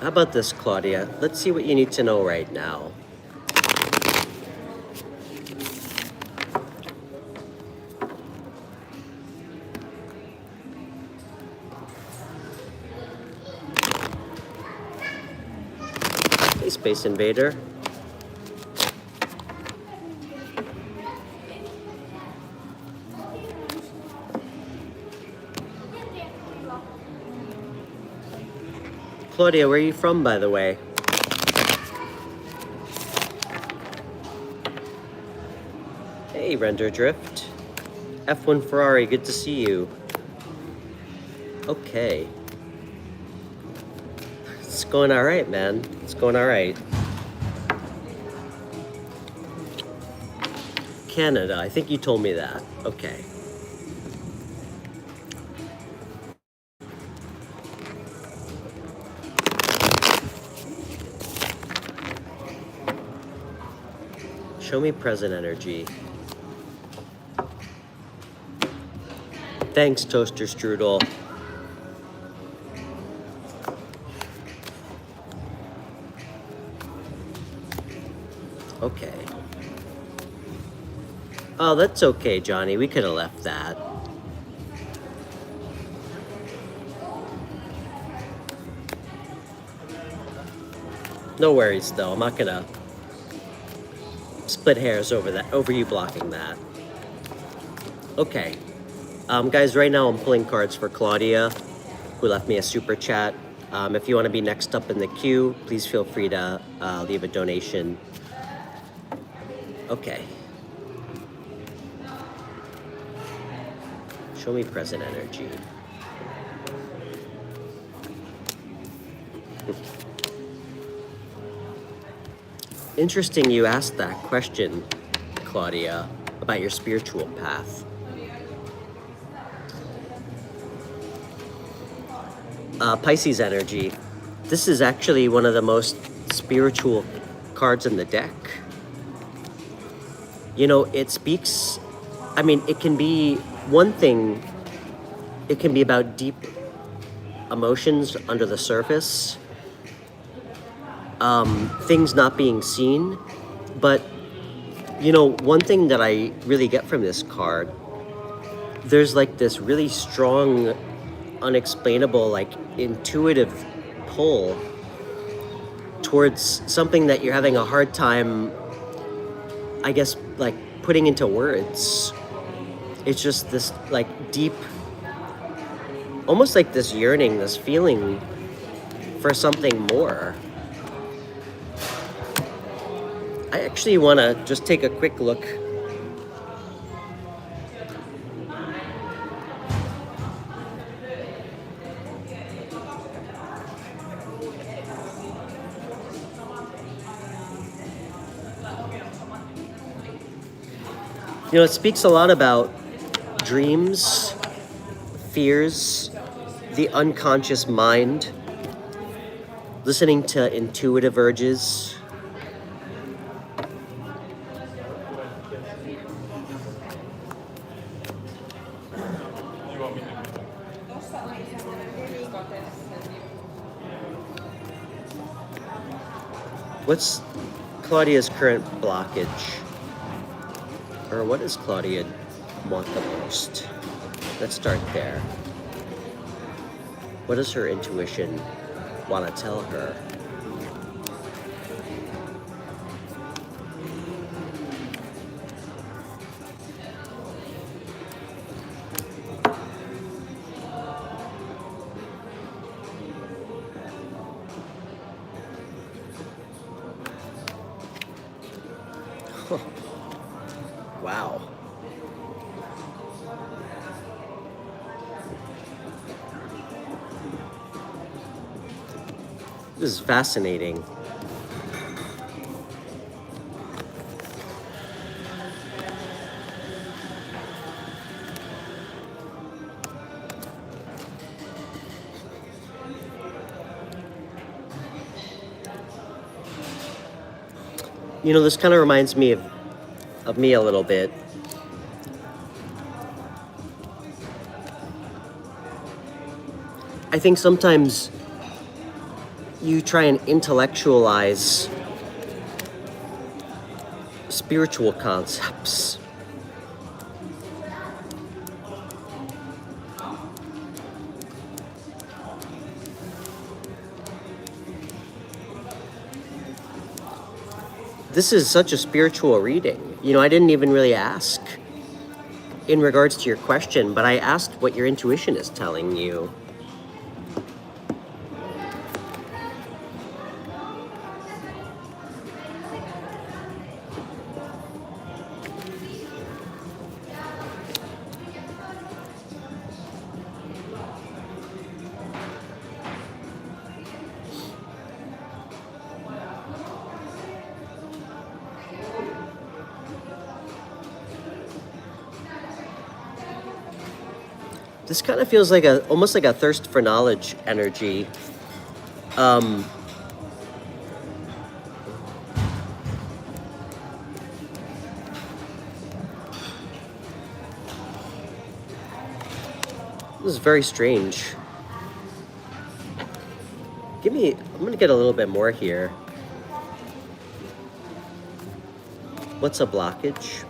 How about this, Claudia? Let's see what you need to know right now. Hey, Space Invader. Claudia, where are you from, by the way? Hey, Render Drift. F1 Ferrari, good to see you. Okay. It's going all right, man. It's going all right. Canada, I think you told me that. Okay. Show me present energy. Thanks, Toaster Strudel. Okay. Oh, that's okay, Johnny. We could have left that. No worries, though. I'm not gonna split hairs over you blocking that. Okay. Guys, right now I'm pulling cards for Claudia, who left me a super chat. If you want to be next up in the queue, please feel free to leave a donation. Okay. Show me present energy. Interesting you asked that question, Claudia, about your spiritual path. Pisces energy. This is actually one of the most spiritual cards in the deck. You know, it speaks, I mean, it can be one thing, it can be about deep emotions under the surface, things not being seen. But, you know, one thing that I really get from this card, there's like this really strong, unexplainable, like intuitive pull towards something that you're having a hard time, I guess, like putting into words. It's just this like deep, almost like this yearning, this feeling for something more. I actually want to just take a quick look. You know, it speaks a lot about dreams, fears, the unconscious mind, listening to intuitive urges. What's Claudia's current blockage? Or what does Claudia want the most? Let's start there. What does her intuition want to tell her? Wow. This is fascinating. You know, this kind of reminds me of me a little bit. I think sometimes you try and intellectualize spiritual concepts. This is such a spiritual reading. You know, I didn't even really ask in regards to your question, but I asked what your intuition is telling you. This kind of feels like almost like a thirst for knowledge energy. This is very strange. I'm gonna get a little bit more here. What's a blockage?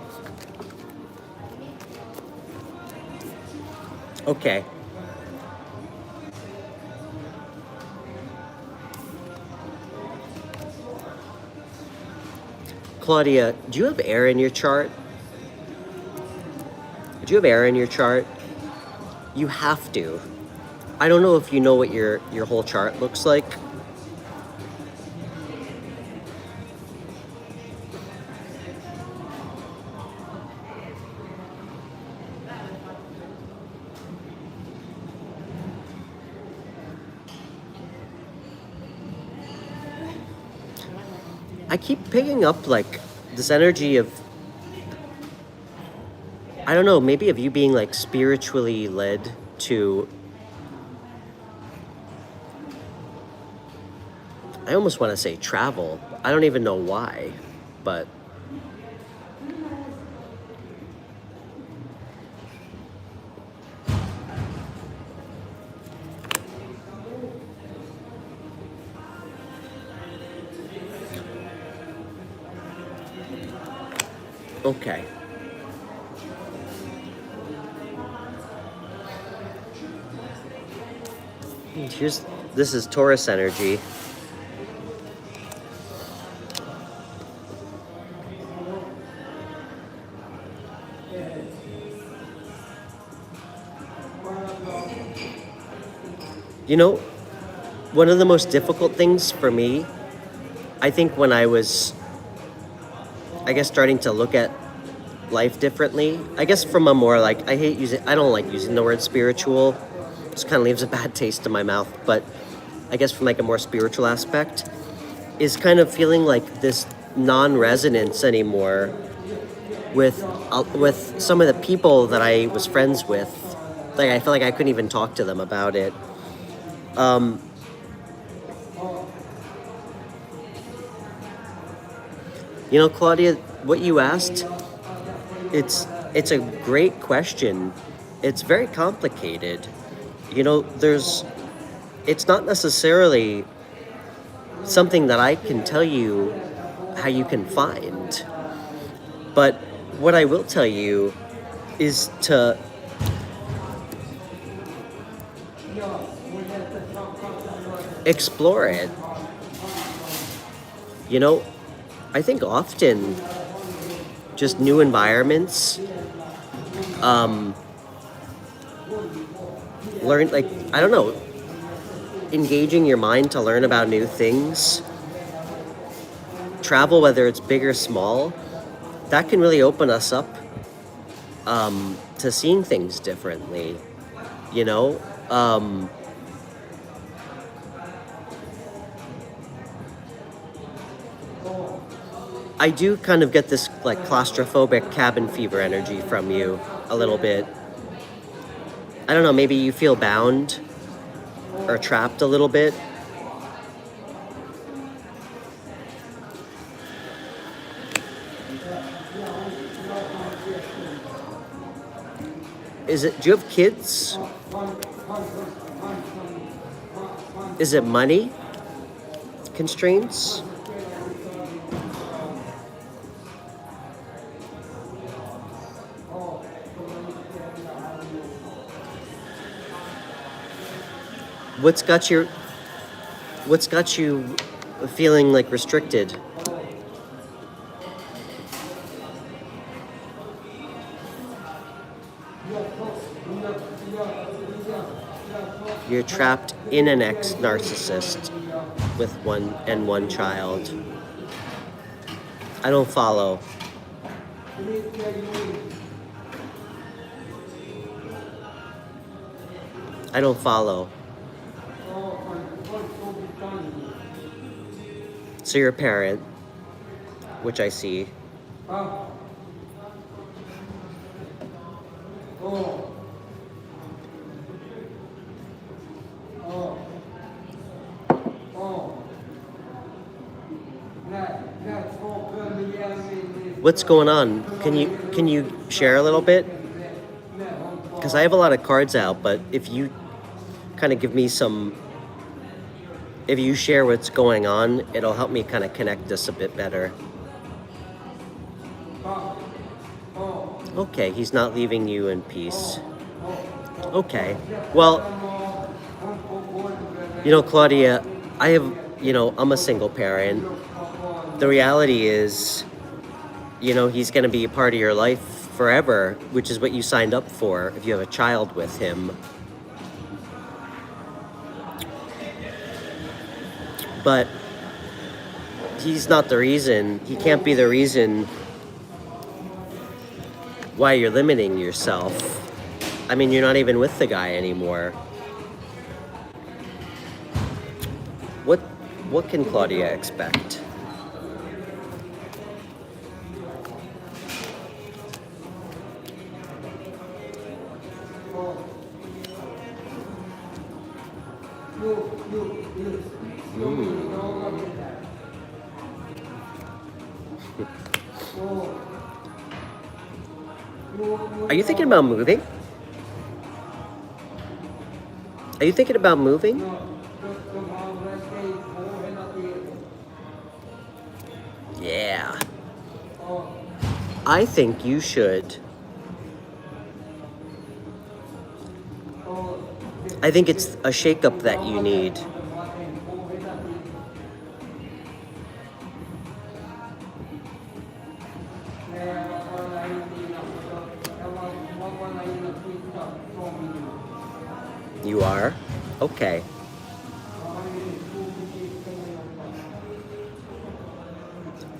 Okay. Claudia, do you have air in your chart? Do you have air in your chart? You have to. I don't know if you know what your whole chart looks like. I keep picking up like this energy of, I don't know, maybe of you being like spiritually led to, I almost want to say travel. I don't even know why, but okay. This is Taurus energy. You know, one of the most difficult things for me, I think when I was, I guess, starting to look at life differently, I guess from a more like, I don't like using the word spiritual. It just kind of leaves a bad taste in my mouth. But I guess from like a more spiritual aspect, is kind of feeling like this non-resonance anymore with some of the people that I was friends with. Like I feel like I couldn't even talk to them about it. You know, Claudia, what you asked, it's a great question. It's very complicated. You know, it's not necessarily something that I can tell you how you can find. But what I will tell you is to explore it. You know, I think often just new environments, learn, like, I don't know, engaging your mind to learn about new things, travel, whether it's big or small, that can really open us up to seeing things differently, you know? I do kind of get this like claustrophobic cabin fever energy from you a little bit. I don't know, maybe you feel bound or trapped a little bit. Do you have kids? Is it money constraints? What's got you feeling like restricted? You're trapped in an ex-narcissist with one child. I don't follow. I don't follow. So you're a parent, which I see. What's going on? Can you share a little bit? Because I have a lot of cards out, but if you kind of give me if you share what's going on, it'll help me kind of connect this a bit better. Okay, he's not leaving you in peace. Okay, well, you know, Claudia, I'm a single parent. The reality is, you know, he's going to be a part of your life forever, which is what you signed up for if you have a child with him. But he's not the reason. He can't be the reason why you're limiting yourself. I mean, you're not even with the guy anymore. What can Claudia expect? Are you thinking about moving? Are you thinking about moving? Yeah. I think you should. I think it's a shakeup that you need. You are? Okay.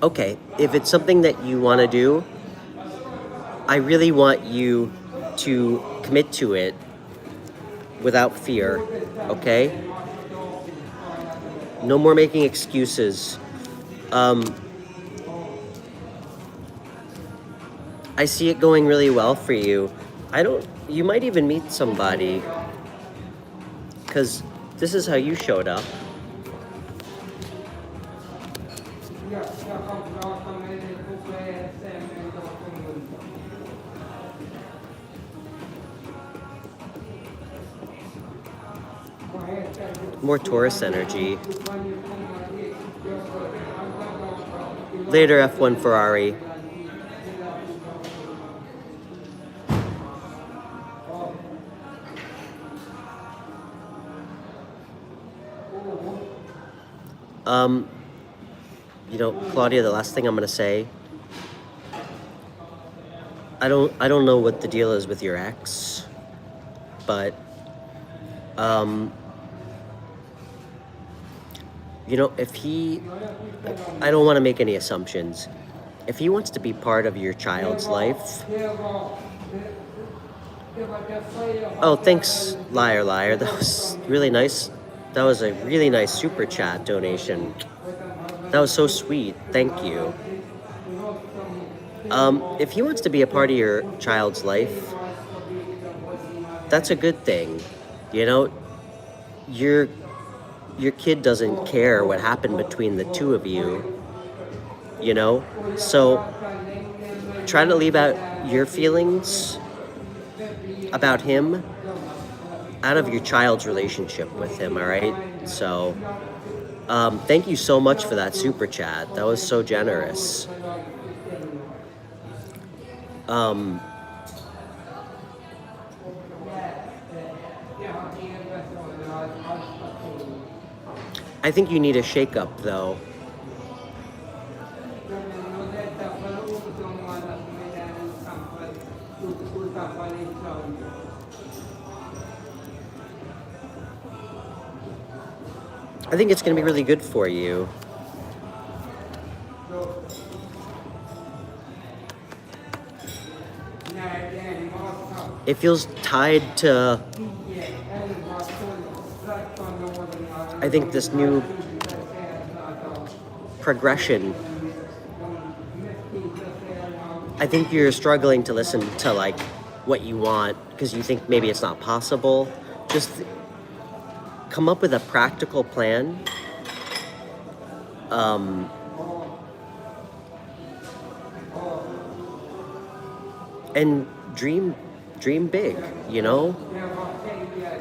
Okay, if it's something that you want to do, I really want you to commit to it without fear, okay? No more making excuses. I see it going really well for you. You might even meet somebody, because this is how you showed up. More Taurus energy. Later, F1 Ferrari. You know, Claudia, the last thing I'm gonna say, I don't know what the deal is with your ex, but you know, I don't want to make any assumptions. If he wants to be part of your child's life, oh, thanks, liar, liar. That was really nice. That was a really nice super chat donation. That was so sweet. Thank you. If he wants to be a part of your child's life, that's a good thing. You know, your kid doesn't care what happened between the two of you, you know? So try to leave out your feelings about him out of your child's relationship with him, all right? So thank you so much for that super chat. That was so generous. I think you need a shake-up, though. I think it's going to be really good for you. It feels tied to, I think, this new progression. I think you're struggling to listen to, like, what you want because you think maybe it's not possible. Just come up with a practical plan. And dream big, you know?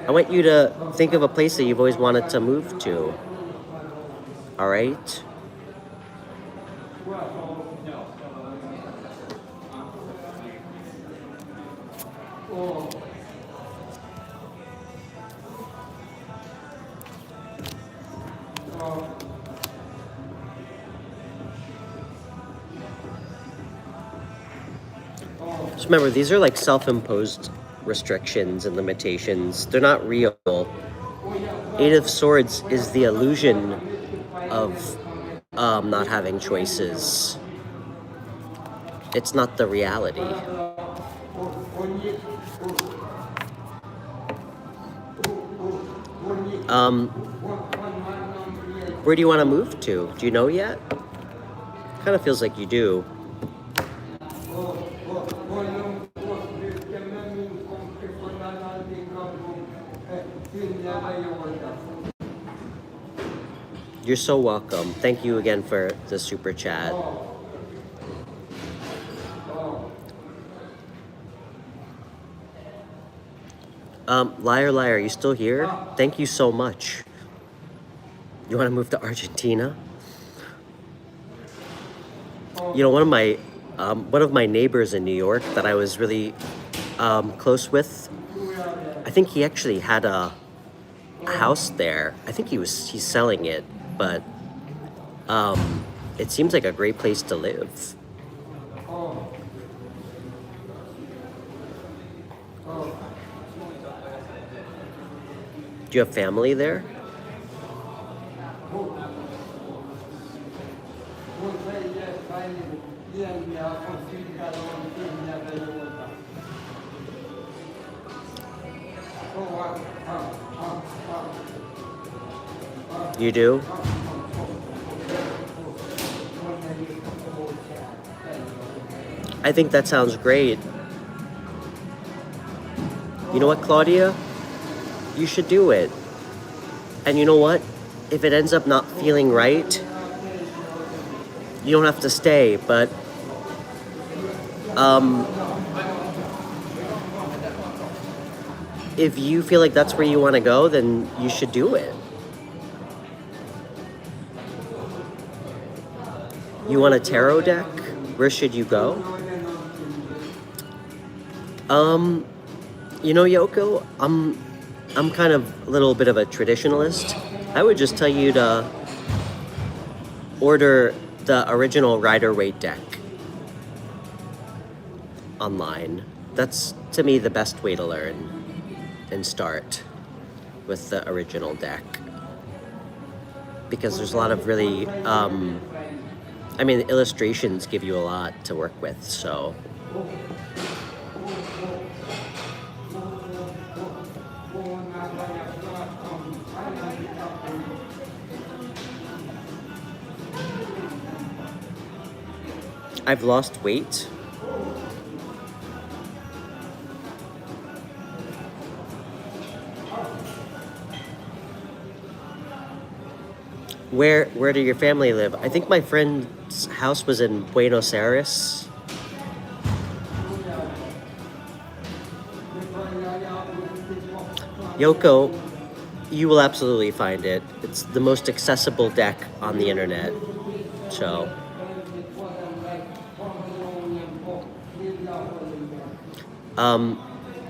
I want you to think of a place that you've always wanted to move to. All right? Just remember, these are like self-imposed restrictions and limitations. They're not real. Eight of Swords is the illusion of not having choices. It's not the reality. Where do you want to move to? Do you know yet? Kind of feels like you do. You're so welcome. Thank you again for the super chat. Liar, liar, are you still here? Thank you so much. You want to move to Argentina? You know, one of my neighbors in New York that I was really close with, I think he actually had a house there. I think he's selling it, but it seems like a great place to live. Do you have family there? You do? I think that sounds great. You know what, Claudia? You should do it. And you know what? If it ends up not feeling right, you don't have to stay, but if you feel like that's where you want to go, then you should do it. You want a tarot deck? Where should you go? You know, Yoko, I'm kind of a little bit of a traditionalist. I would just tell you to order the original Rider-Waite deck online. That's, to me, the best way to learn and start with the original deck. Because there's a lot of really, I mean, the illustrations give you a lot to work with, so. I've lost weight. Where do your family live? I think my friend's house was in Buenos Aires. Yoko, you will absolutely find it. It's the most accessible deck on the internet. So.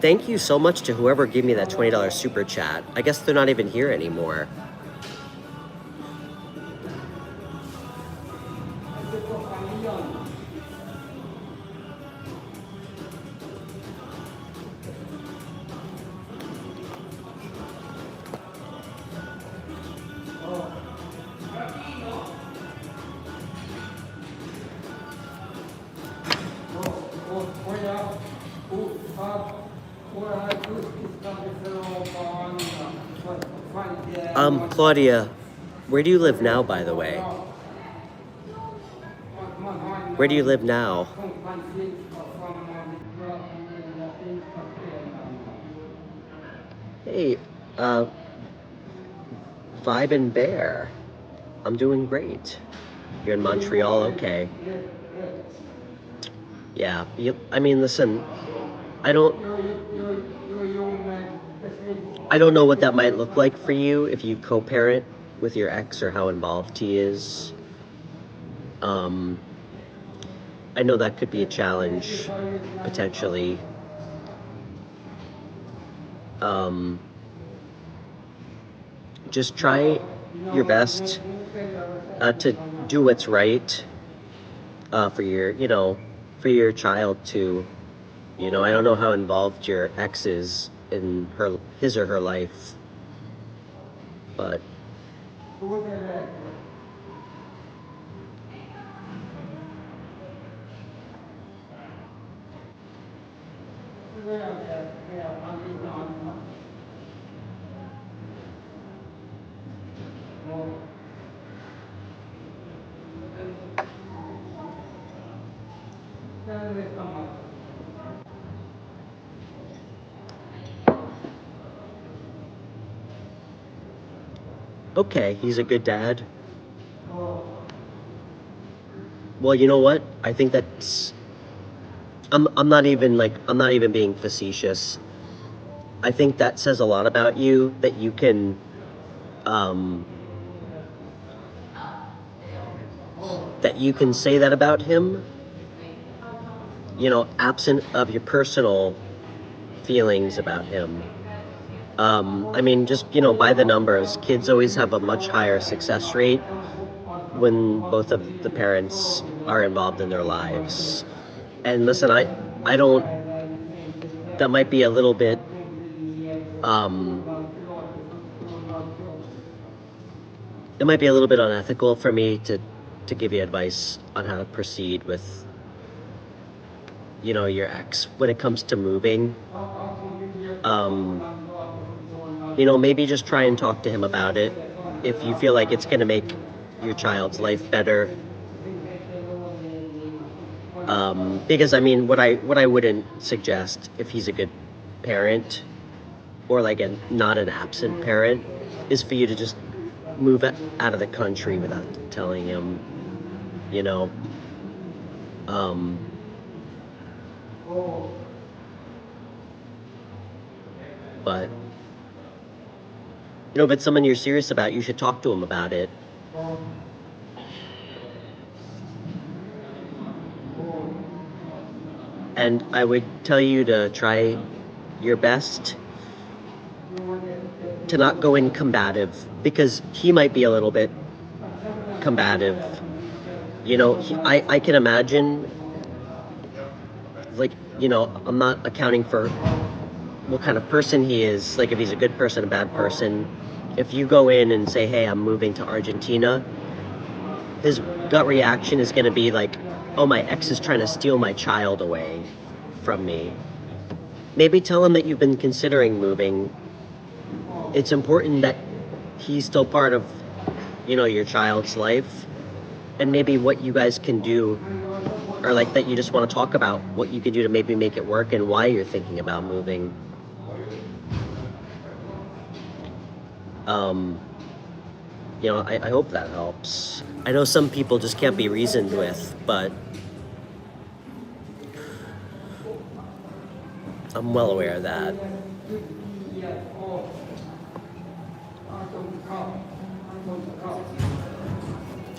Thank you so much to whoever gave me that $20 super chat. I guess they're not even here anymore. Claudia, where do you live now, by the way? Where do you live now? Hey, Vibe and Bear. I'm doing great. You're in Montreal, okay. Yeah, I mean, listen, I don't know what that might look like for you if you co-parent with your ex or how involved he is. I know that could be a challenge, potentially. Just try your best to do what's right for your child too. I don't know how involved your ex is in his or her life, but okay, he's a good dad. Well, you know what? I think that's I'm not even being facetious. I think that says a lot about you, that you can say that about him, absent of your personal feelings about him. I mean, just, by the numbers, kids always have a much higher success rate when both of the parents are involved in their lives. And listen, I don't, that might be a little bit, it might be a little bit unethical for me to give you advice on how to proceed with, you know, your ex when it comes to moving. You know, maybe just try and talk to him about it if you feel like it's going to make your child's life better. Because I mean, what I wouldn't suggest, if he's a good parent or like not an absent parent, is for you to just move out of the country without telling him, you know. But you know, if it's someone you're serious about, you should talk to him about it. And I would tell you to try your best to not go in combative, because he might be a little bit combative. You know, I can imagine, like, you know, I'm not accounting for what kind of person he is, like if he's a good person, a bad person. If you go in and say, hey, I'm moving to Argentina, his gut reaction is going to be like, oh, my ex is trying to steal my child away from me. Maybe tell him that you've been considering moving. It's important that he's still part of, you know, your child's life, and maybe what you guys can do, or like that you just want to talk about what you can do to maybe make it work and why you're thinking about moving. You know, I hope that helps. I know some people just can't be reasoned with, but I'm well aware of that.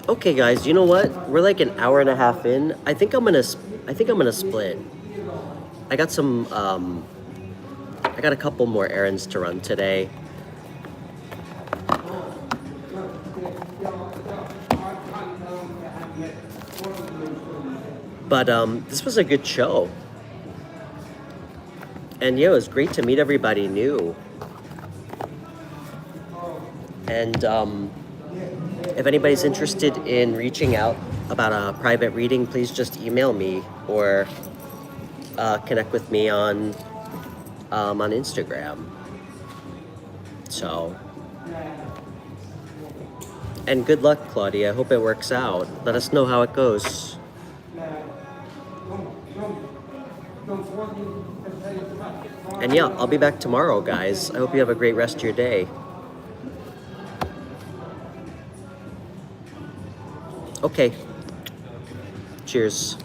Okay, guys, you know what? We're like an hour and a half in. I think I'm gonna split. I got some. I got a couple more errands to run today. But this was a good show. And yeah, it was great to meet everybody new. And if anybody's interested in reaching out about a private reading, please just email me or connect with me on Instagram. So, and good luck, Claudia. I hope it works out. Let us know how it goes. And yeah, I'll be back tomorrow, guys. I hope you have a great rest of your day. Okay. Cheers.